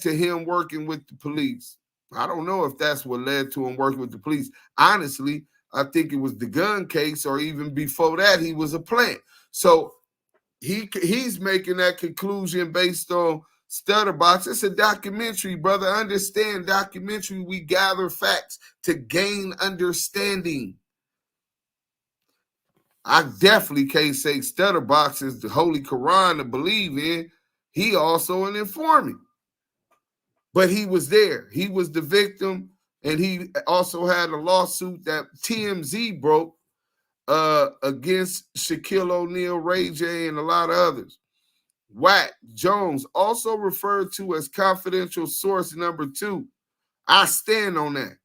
to him working with the police. I don't know if that's what led to him working with the police. Honestly, I think it was the gun case, or even before that, he was a plant. So he's making that conclusion based on Stutterbox. It's a documentary, brother. Understand documentary. We gather facts to gain understanding. I definitely can't say Stutterbox is the Holy Quran to believe in. He also an informant. But he was there. He was the victim, and he also had a lawsuit that TMZ broke against Shaquille O'Neal, Ray J, and a lot of others. Wack Jones, also referred to as confidential source number 2. I stand on that.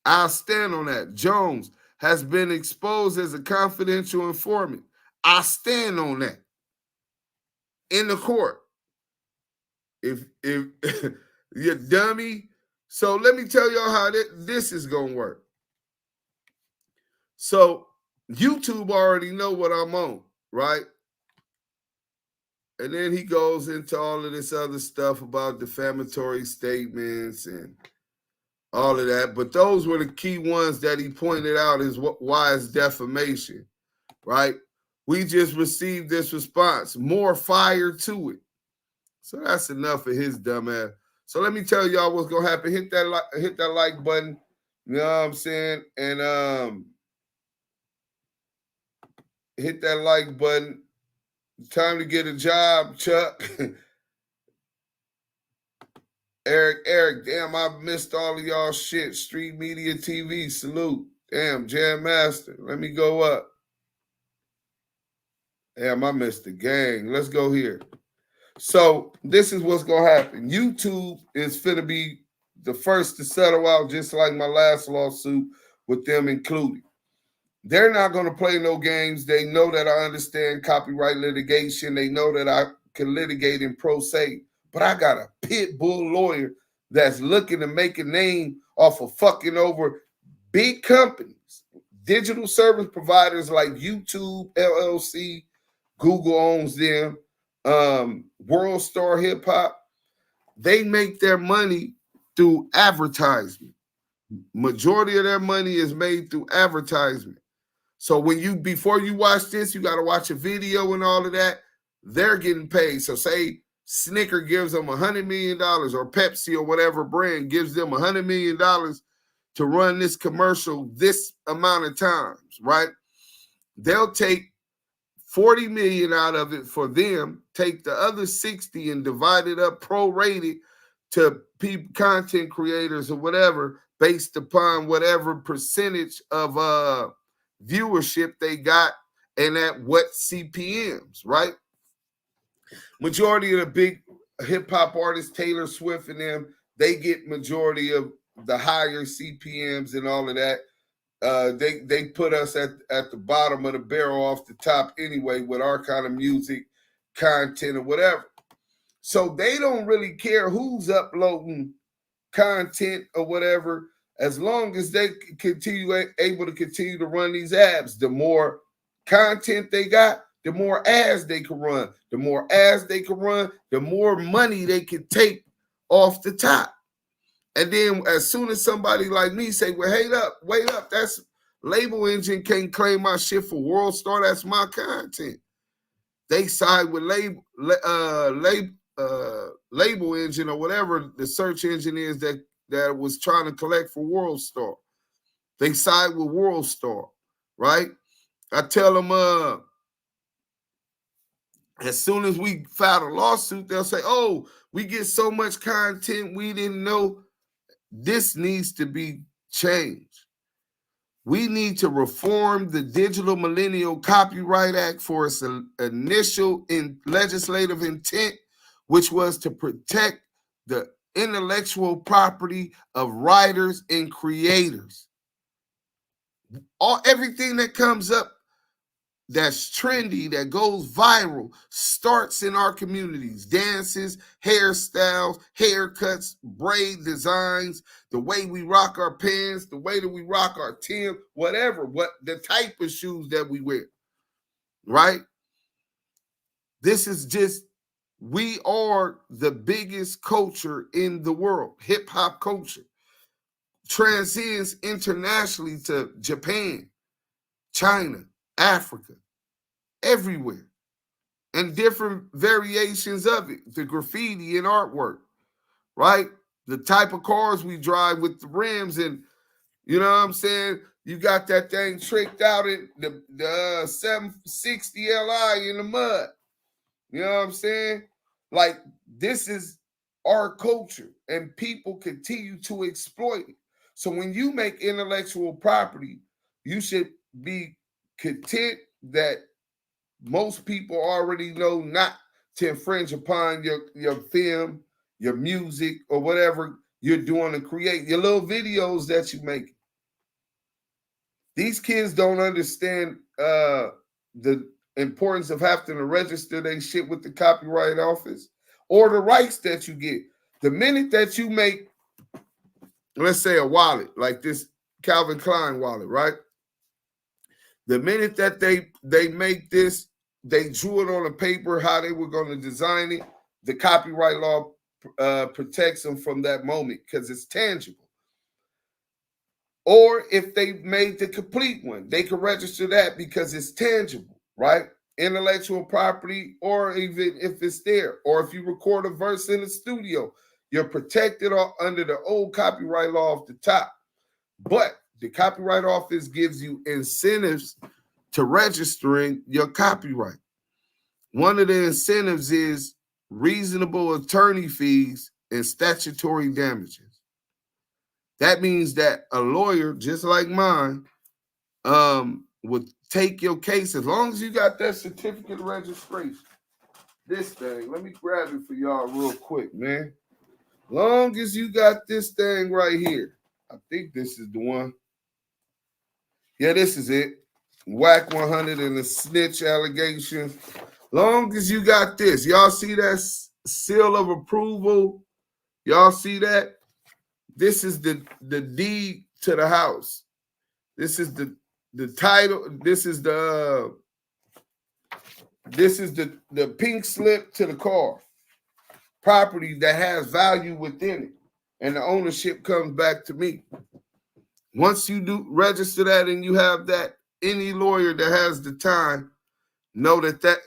I stand on that. Jones has been exposed as a confidential informant. I stand on that. In the court. If you dummy. So let me tell y'all how this is gonna work. So YouTube already know what I'm on, right? And then he goes into all of this other stuff about defamatory statements and all of that. But those were the key ones that he pointed out is why it's defamation, right? We just received this response. More fire to it. So that's enough of his dumb ass. So let me tell y'all what's gonna happen. Hit that like button. You know what I'm saying? And hit that like button. Time to get a job, Chuck. Eric, damn, I missed all of y'all shit. Street Media TV, salute. Damn, Jam Master, let me go up. Damn, I missed the gang. Let's go here. So this is what's going to happen. YouTube is finna be the first to settle out, just like my last lawsuit with them included. They're not going to play no games. They know that I understand copyright litigation. They know that I can litigate in pro se. But I got a pit bull lawyer that's looking to make a name off of fucking over big companies, digital service providers like YouTube, LLC, Google owns them, World Star Hip Hop. They make their money through advertisement. Majority of their money is made through advertisement. So before you watch this, you got to watch a video and all of that. They're getting paid. So say Snicker gives them $100 million or Pepsi or whatever brand gives them $100 million to run this commercial this amount of times, right? They'll take 40 million out of it for them, take the other 60 and divide it up, prorated to content creators or whatever, based upon whatever percentage of viewership they got and at what CPMs, right? Majority of the big hip-hop artists, Taylor Swift and them, they get majority of the higher CPMs and all of that. They put us at the bottom of the barrel off the top anyway with our kind of music, content, or whatever. So they don't really care who's uploading content or whatever, as long as they able to continue to run these ads. The more content they got, the more ads they can run. The more ads they can run, the more money they can take off the top. And then as soon as somebody like me say, well, wait up, that's Label Engine can't claim my shit for World Star, that's my content. They side with Label Engine or whatever the search engine is that was trying to collect for World Star. They side with World Star, right? I tell them, as soon as we file a lawsuit, they'll say, oh, we get so much content we didn't know. This needs to be changed. We need to reform the Digital Millennial Copyright Act for its initial legislative intent, which was to protect the intellectual property of writers and creators. Everything that comes up that's trendy, that goes viral, starts in our communities. Dances, hairstyles, haircuts, braid designs, the way we rock our pants, the way that we rock our Tim, whatever, the type of shoes that we wear, right? This is just, we are the biggest culture in the world. Hip-hop culture transcends internationally to Japan, China, Africa, everywhere, and different variations of it, the graffiti and artwork, right? The type of cars we drive with the rims, and you know what I'm saying? You got that thing tricked out in the 760 Li in the mud. You know what I'm saying? Like, this is our culture, and people continue to exploit it. So when you make intellectual property, you should be content that most people already know not to infringe upon your film, your music, or whatever you're doing to create your little videos that you make. These kids don't understand the importance of having to register their shit with the Copyright Office or the rights that you get. The minute that you make, let's say, a wallet like this Calvin Klein wallet, right? The minute that they make this, they drew it on a paper how they were going to design it. The copyright law protects them from that moment because it's tangible. Or if they made the complete one, they can register that because it's tangible, right? Intellectual property, or even if it's there, or if you record a verse in the studio, you're protected under the old copyright law off the top. But the Copyright Office gives you incentives to registering your copyright. One of the incentives is reasonable attorney fees and statutory damages. That means that a lawyer, just like mine, would take your case as long as you got that certificate of registration. This thing, let me grab it for y'all real quick, man. Long as you got this thing right here. I think this is the one. Yeah, this is it. Wack100 and the snitch allegation. Long as you got this. Y'all see that seal of approval? Y'all see that? This is the deed to the house. This is the title. This is the pink slip to the car. Property that has value within it. And the ownership comes back to me. Once you do register that and you have that, any lawyer that has the time know that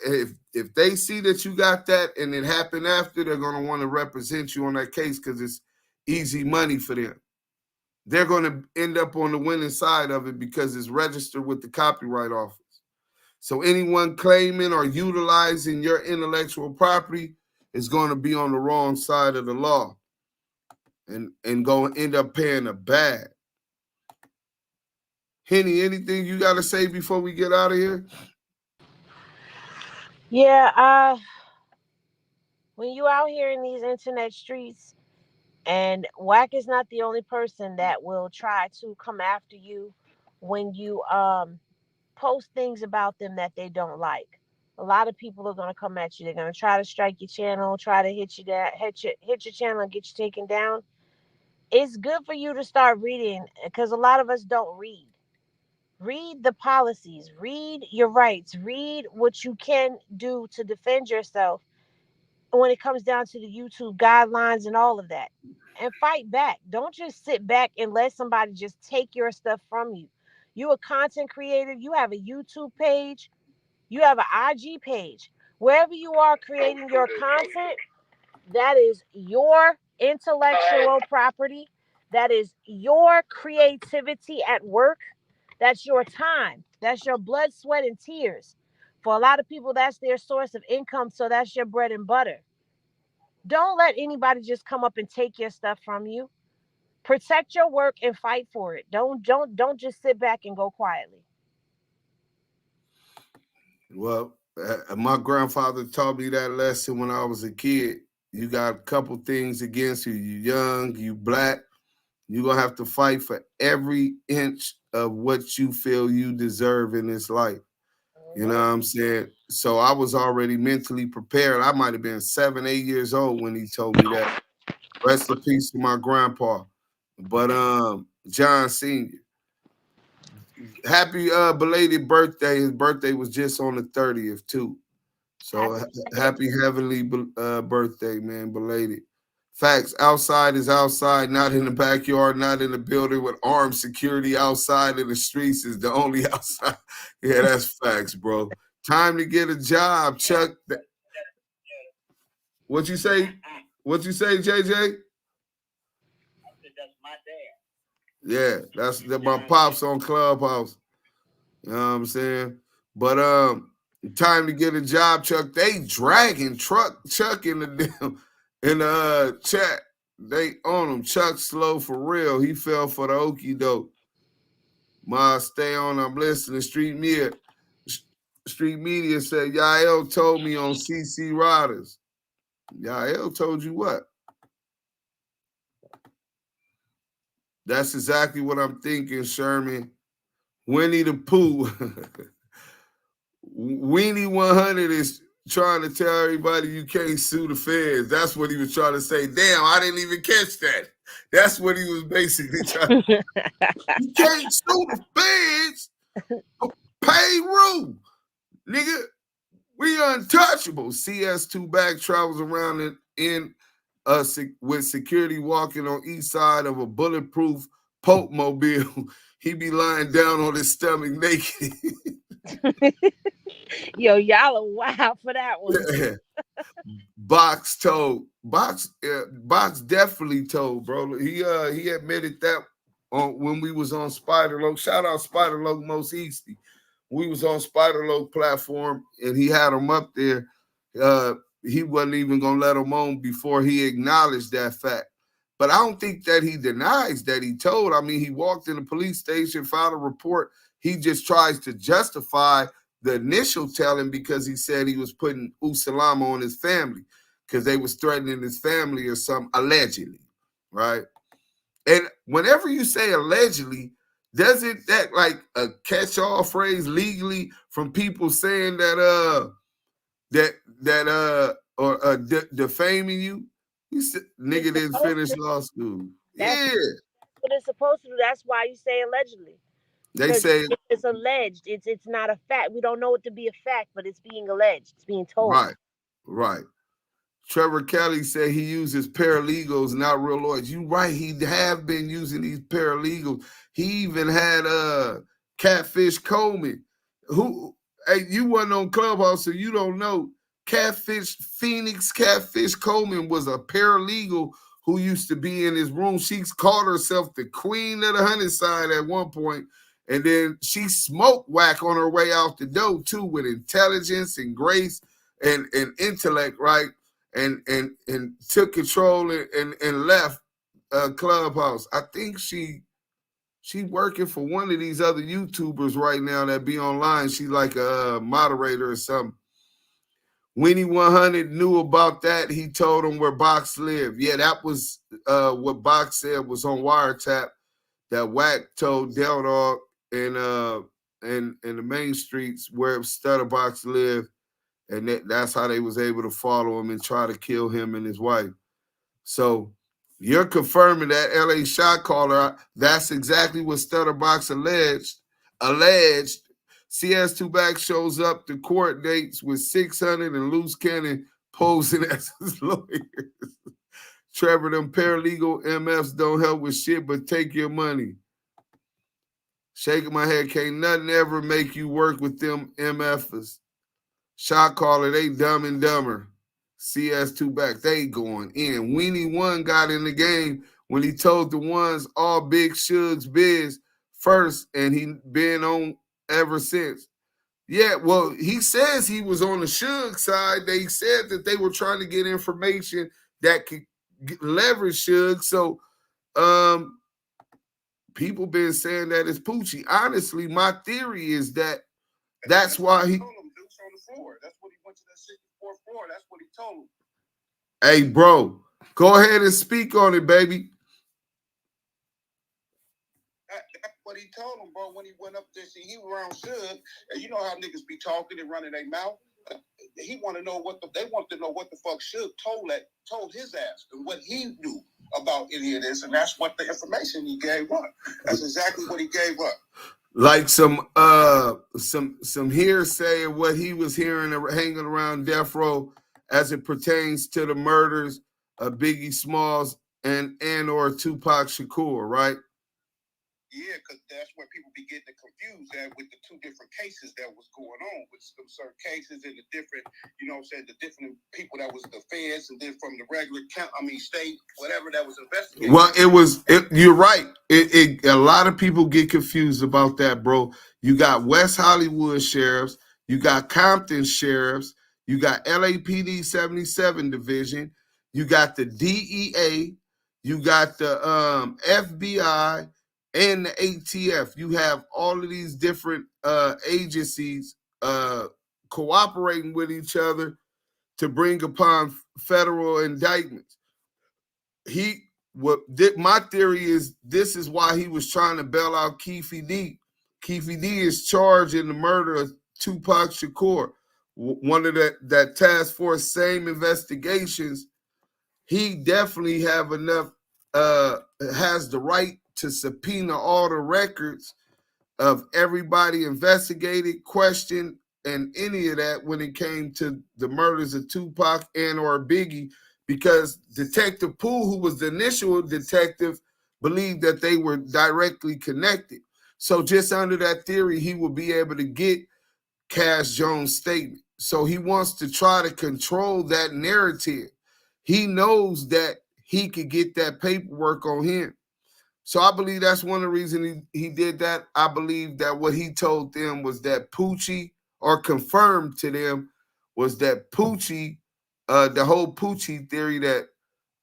if they see that you got that and it happened after, they're going to want to represent you on that case because it's easy money for them. They're going to end up on the winning side of it because it's registered with the Copyright Office. So anyone claiming or utilizing your intellectual property is going to be on the wrong side of the law and going to end up paying a bad. Henny, anything you got to say before we get out of here? Yeah, when you out here in these internet streets, and Wack is not the only person that will try to come after you when you post things about them that they don't like. A lot of people are going to come at you. They're going to try to strike your channel, try to hit your channel and get you taken down. It's good for you to start reading because a lot of us don't read. Read the policies, read your rights, read what you can do to defend yourself when it comes down to the YouTube guidelines and all of that. And fight back. Don't just sit back and let somebody just take your stuff from you. You a content creator, you have a YouTube page, you have an IG page. Wherever you are creating your content, that is your intellectual property. That is your creativity at work. That's your time. That's your blood, sweat, and tears. For a lot of people, that's their source of income. So that's your bread and butter. Don't let anybody just come up and take your stuff from you. Protect your work and fight for it. Don't just sit back and go quietly. Well, my grandfather taught me that lesson when I was a kid. You got a couple things against you. You young, you black. You're going to have to fight for every inch of what you feel you deserve in this life. You know what I'm saying? So I was already mentally prepared. I might have been 7, 8 years old when he told me that. Rest in peace to my grandpa. But John Sr., happy belated birthday. His birthday was just on the 30th, too. So happy heavenly birthday, man, belated. Facts, outside is outside, not in the backyard, not in the building with armed security. Outside in the streets is the only outside. Yeah, that's facts, bro. Time to get a job, Chuck. What you say? What you say, JJ? Yeah, that's my pops on Clubhouse. You know what I'm saying? But time to get a job, Chuck. They dragging Chuck in the chat. They on him. Chuck slow for real. He fell for the okie doke. Ma, stay on. I'm listening. Street Mia. Street Media said, Yael told me on CC Riders. Yael told you what? That's exactly what I'm thinking, Sherman. Winnie the Pooh. Weenie100 is trying to tell everybody you can't sue the feds. That's what he was trying to say. Damn, I didn't even catch that. That's what he was basically trying to You can't sue the feds. Pay rule. Nigga, we untouchable. CS2 back travels around with security walking on each side of a bulletproof Pope mobile. He be lying down on his stomach naked. Yo, y'all are wild for that one. Box definitely told, bro. He admitted that when we was on Spider Loc. Shout out Spider Loc Most Easty. We was on Spider Loc platform and he had him up there. He wasn't even gonna let him on before he acknowledged that fact. But I don't think that he denies that he told. I mean, he walked in the police station, filed a report. He just tries to justify the initial telling because he said he was putting Usalama on his family because they was threatening his family or something, allegedly, right? And whenever you say allegedly, doesn't that like a catch-all phrase legally from people saying that defaming you? You said nigga didn't finish law school. That's what it's supposed to do. That's why you say allegedly. They say it's alleged. It's not a fact. We don't know it to be a fact, but it's being alleged. It's being told. Right. Trevor Kelly said he uses paralegals, not real lawyers. You right, he have been using these paralegals. He even had Catfish Coleman. You wasn't on Clubhouse, so you don't know. Phoenix Catfish Coleman was a paralegal who used to be in his room. She called herself the queen of the hunted side at one point. And then she smoked Wack on her way out the door too, with intelligence and grace and intellect, right? And took control and left Clubhouse. I think she working for one of these other YouTubers right now that be online. She's like a moderator or something. Weenie100 knew about that. He told him where Box lived. Yeah, that was what Box said was on wiretap. That Wack told Del Dog in the main streets where Stutterbox lived, and that's how they was able to follow him and try to kill him and his wife. So you're confirming that LA shot caller. That's exactly what Stutterbox alleged. CS2 back shows up to court dates with 600 and Loose Cannon posing as his lawyers. Trevor, them paralegal MFs don't help with shit, but take your money. Shaking my head, can't nothing ever make you work with them MFs. Shot caller, they dumb and dumber. CS2 back, they going in. Weenie1 got in the game when he told the ones all Big Suge's biz first, and he been on ever since. Yeah, well, he says he was on the Suge side. They said that they were trying to get information that could leverage Suge. So, people been saying that it's Poochie. Honestly, my theory is that that's why he told him Duke's on the floor. That's what he went to that 64th floor. That's what he told him. Hey, bro, go ahead and speak on it, baby. That's what he told him, bro, when he went up there. See, he was around Suge, and you know how niggas be talking and running their mouth. He want to know they want to know what the fuck Suge told his ass and what he knew about any of this, and that's what the information he gave up. That's exactly what he gave up. Like some hearsay of what he was hearing hanging around death row as it pertains to the murders of Biggie Smalls and or Tupac Shakur, right? Yeah, because that's where people be getting confused at with the two different cases that was going on with some certain cases and the different, you know what I'm saying, the different people that was the feds and then from the regular state, whatever that was investigated. Well, you're right. A lot of people get confused about that, bro. You got West Hollywood sheriffs, you got Compton sheriffs, you got LAPD 77 division, you got the DEA, you got the FBI, and the ATF. You have all of these different agencies cooperating with each other to bring upon federal indictments. My theory is this is why he was trying to bail out Kiwe D. Kiwe D is charged in the murder of Tupac Shakur. One of that task force, same investigations. He definitely have enough, has the right to subpoena all the records of everybody investigated, questioned, and any of that when it came to the murders of Tupac and or Biggie, because Detective Poole, who was the initial detective, believed that they were directly connected. So just under that theory, he will be able to get Cash Jones' statement. So he wants to try to control that narrative. He knows that he could get that paperwork on him. So I believe that's one of the reasons he did that. I believe that what he told them was that Poochie, or confirmed to them, was that Poochie, the whole Poochie theory that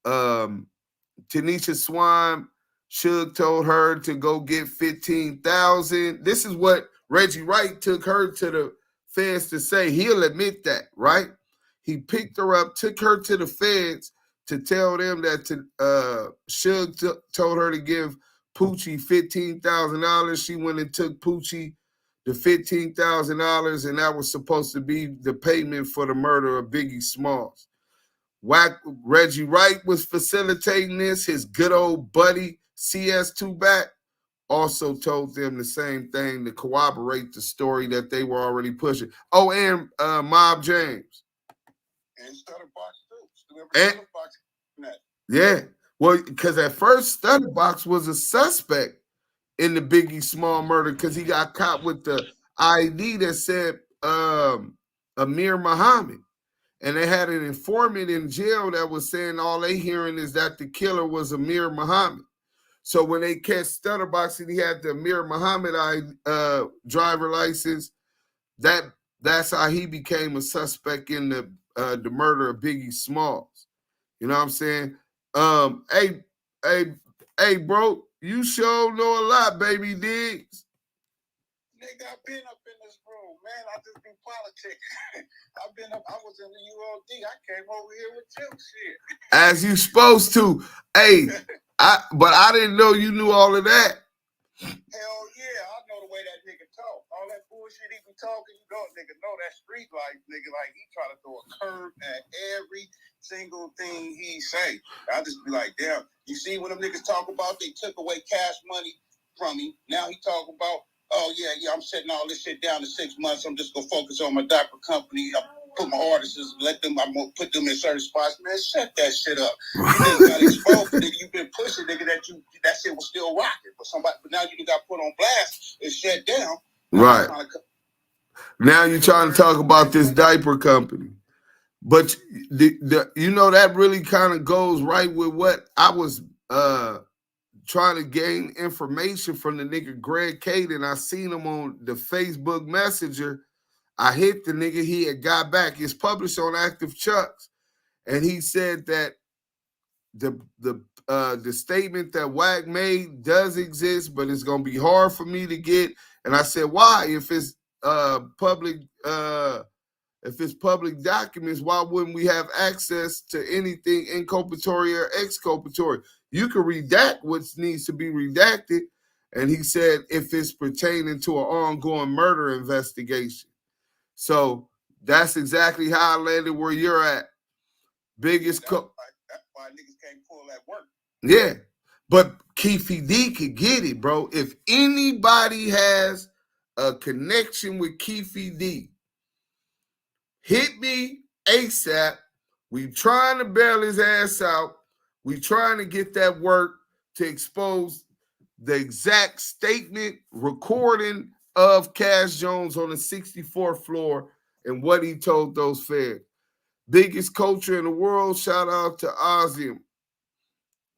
Tanisha Swan, Suge told her to go get 15,000. This is what Reggie Wright took her to the feds to say. He'll admit that, right? He picked her up, took her to the feds to tell them that Suge told her to give Poochie $15,000. She went and took Poochie the $15,000, and that was supposed to be the payment for the murder of Biggie Smalls. Reggie Wright was facilitating this. His good old buddy, CS2 Back, also told them the same thing to corroborate the story that they were already pushing. Oh, and Mob James. And Stutterbox, too. Yeah. Well, because at first Stutterbox was a suspect in the Biggie Small murder because he got caught with the ID that said Amir Muhammad. And they had an informant in jail that was saying all they hearing is that the killer was Amir Muhammad. So when they catch Stutterbox and he had the Amir Muhammad driver license, that's how he became a suspect in the murder of Biggie Smalls. You know what I'm saying? Hey, bro, you sure know a lot, baby Diggs. Nigga, I've been up in this room, man. I just been politicking. I was in the UOD. I came over here with Tim shit. As you supposed to. Hey, but I didn't know you knew all of that. Hell yeah, I know the way that nigga talk. All that bullshit he be talking, nigga know that street life, nigga. Like, he try to throw a curve at every single thing he say. I just be like, damn, you see when them niggas talk about they took away cash money from me. Now he talk about, oh, yeah, I'm setting all this shit down in 6 months. I'm just going to focus on my diaper company. I put my artists, I'm going to put them in certain spots. Man, shut that shit up. You niggas got exposed, nigga. You've been pushing, nigga, that shit was still rocking. But now you got put on blast. It's shut down. Right. Now you're trying to talk about this diaper company. But, you know, that really kind of goes right with what I was trying to gain information from the nigga Greg Caden. I seen him on the Facebook Messenger. I hit the nigga, he had got back. It's published on Active Chucks. And he said that the statement that Wack made does exist, but it's gonna be hard for me to get. And I said, why? If it's public documents, why wouldn't we have access to anything inculpatory or exculpatory? You can redact what needs to be redacted. And he said, if it's pertaining to an ongoing murder investigation. So that's exactly how I landed where you're at. Biggest that's why niggas can't pull that work. Yeah. But Kiwe D could get it, bro. If anybody has a connection with Kiwe D, hit me ASAP. We trying to bail his ass out. We trying to get that work to expose the exact statement, recording of Cash Jones on the 64th floor and what he told those feds. Biggest culture in the world. Shout out to Ozium.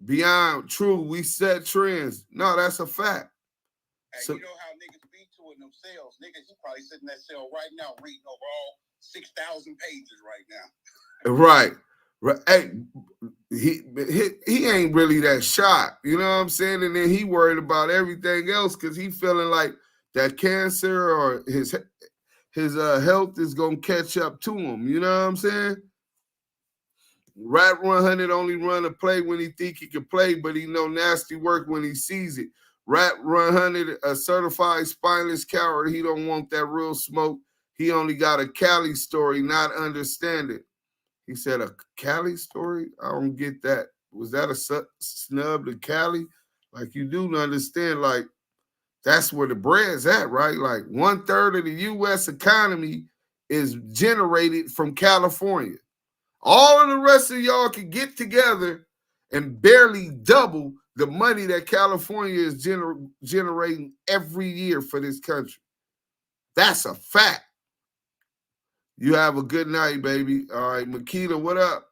Beyond true, we set trends. No, that's a fact. Hey, so, you know how niggas be to in themselves. Niggas, he probably sitting in that cell right now reading over all 6,000 pages right now. Right. Hey, he ain't really that shot. You know what I'm saying? And then he worried about everything else because he feeling like that cancer or his his health is gonna catch up to him. You know what I'm saying? Wack100 only run a play when he think he can play, but he know nasty work when he sees it. Wack100, a certified spineless coward. He don't want that real smoke. He only got a Cali story, not understand it. He said a Cali story? I don't get that. Was that a snub to Cali? Like, you do understand, like, that's where the bread's at, right? Like 1/3 of the U.S. economy is generated from California. All of the rest of y'all can get together and barely double the money that California is generating every year for this country. That's a fact. You have a good night, baby. All right, Makita, what up?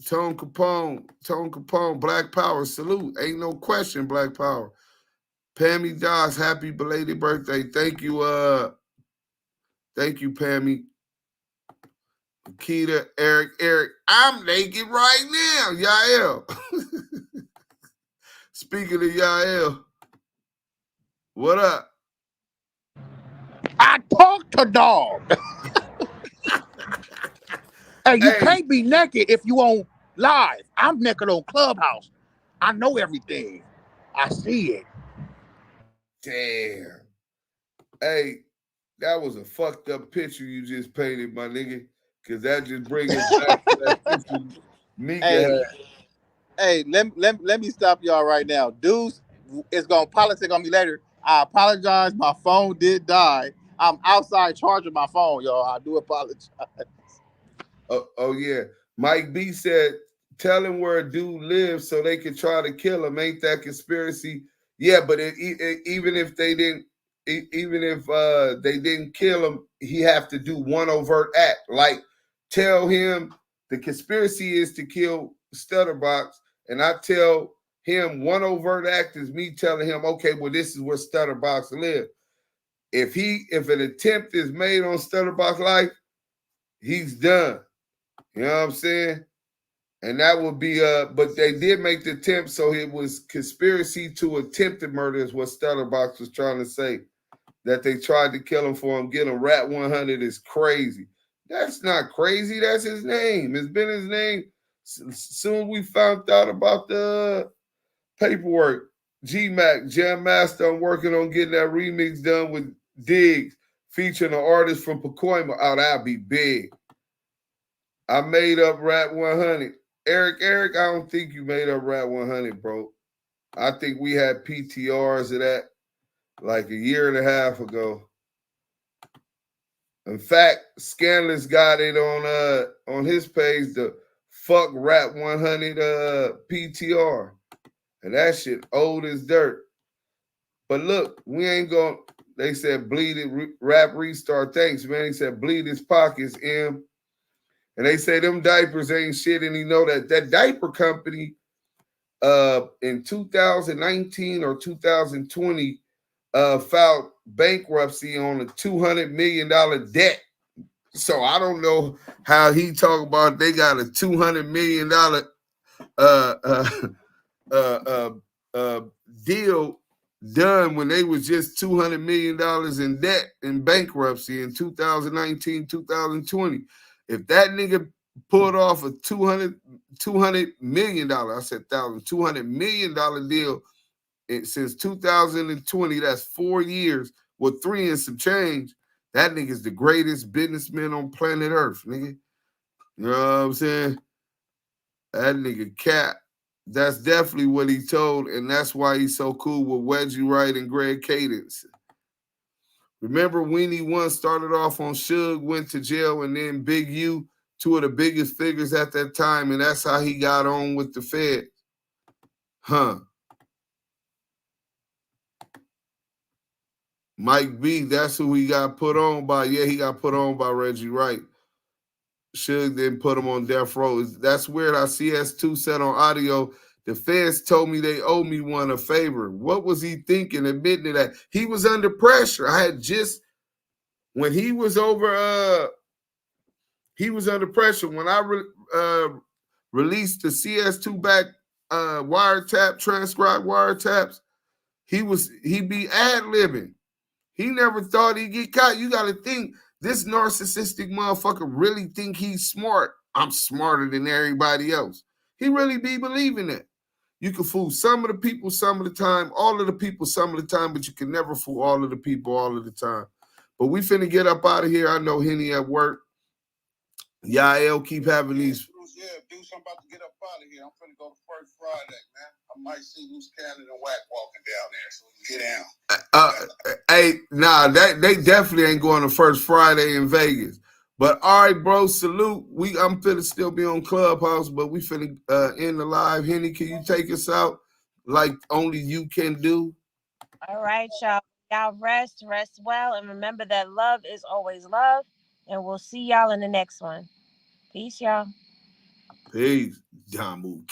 Tone Capone, Black Power, salute. Ain't no question, Black Power. Pammy Doss, happy belated birthday. Thank you, Pammy. Makita, Eric, I'm naked right now, Yael. Speaking of Yael, what up? I talk to dog. Hey, you can't be naked if you on live. I'm naked on Clubhouse. I know everything. I see it. Damn. Hey, that was a fucked up picture you just painted, my nigga. Because that just brings us back to that picture Mika had. Hey, let me stop y'all right now. Dudes is gonna politic on me later. I apologize. My phone did die. I'm outside charging my phone, y'all. I do apologize. Oh yeah. Mike B said, tell him where a dude lives so they can try to kill him. Ain't that conspiracy? Yeah, but even if they didn't kill him, he have to do one overt act. Like, tell him the conspiracy is to kill Stutterbox, and I tell him one overt act is me telling him, okay, well, this is where Stutterbox live. If an attempt is made on Stutterbox life, he's done. You know what I'm saying? And that would be but they did make the attempt, so it was conspiracy to attempted murder is what Stutterbox was trying to say. That they tried to kill him for him. Get him. Wack100 is crazy. That's not crazy. That's his name. It's been his name. Soon we found out about the paperwork. G-Mac, Jam Master, I'm working on getting that remix done with Diggs, featuring an artist from Pacoima. Oh, that'd be big. I made up Wack100. Eric, I don't think you made up Wack100, bro. I think we had PTRs of that like a year and a half ago. In fact, Scandalous got it on his page, the fuck Wack100 PTR. And that shit old as dirt. But look, we ain't going, they said bleed it, rap restart. Thanks, man. He said bleed his pockets, M. And they say them diapers ain't shit, and he know that diaper company in 2019 or 2020 filed bankruptcy on a $200 million debt. So I don't know how he talk about they got a $200 million deal done when they was just $200 million in debt in bankruptcy in 2019, 2020. If that nigga pulled off a $200 million, I said $200 million deal since 2020, that's 4 years with 3 and some change. That nigga's the greatest businessman on planet Earth, nigga. You know what I'm saying? That nigga Cap. That's definitely what he told, and that's why he's so cool with Wedgie Wright and Greg Cadence. Remember, Weenie One started off on Suge, went to jail, and then Big U, two of the biggest figures at that time, and that's how he got on with the Fed. Huh. Mike B, that's who he got put on by. Yeah, he got put on by Reggie Wright. Suge then put him on death row. That's weird. How CS2 said on audio, the feds told me they owe me one a favor. What was he thinking, admitting to that? He was under pressure. I had just, when he was over, he was under pressure. When I released the CS2 back wiretap, transcribed wiretaps, he be ad-libbing. He never thought he'd get caught. You got to think, This narcissistic motherfucker really think he's smart. I'm smarter than everybody else. He really be believing that. You can fool some of the people some of the time, all of the people some of the time, but you can never fool all of the people all of the time. But we finna get up out of here. I know Henny at work. Yael keep having these. Yeah, dude, I'm about to get up out of here. I'm finna go to First Friday, man. I might see Loose Cannon and Wack walking down there, so we get down. Hey, nah, they definitely ain't going to First Friday in Vegas. But all right, bro, salute. I'm finna still be on Clubhouse, but we finna end the live. Henny, can you take us out like only you can do? All right, y'all. Y'all rest well, and remember that love is always love. And we'll see y'all in the next one. Peace, y'all. Peace. Damu.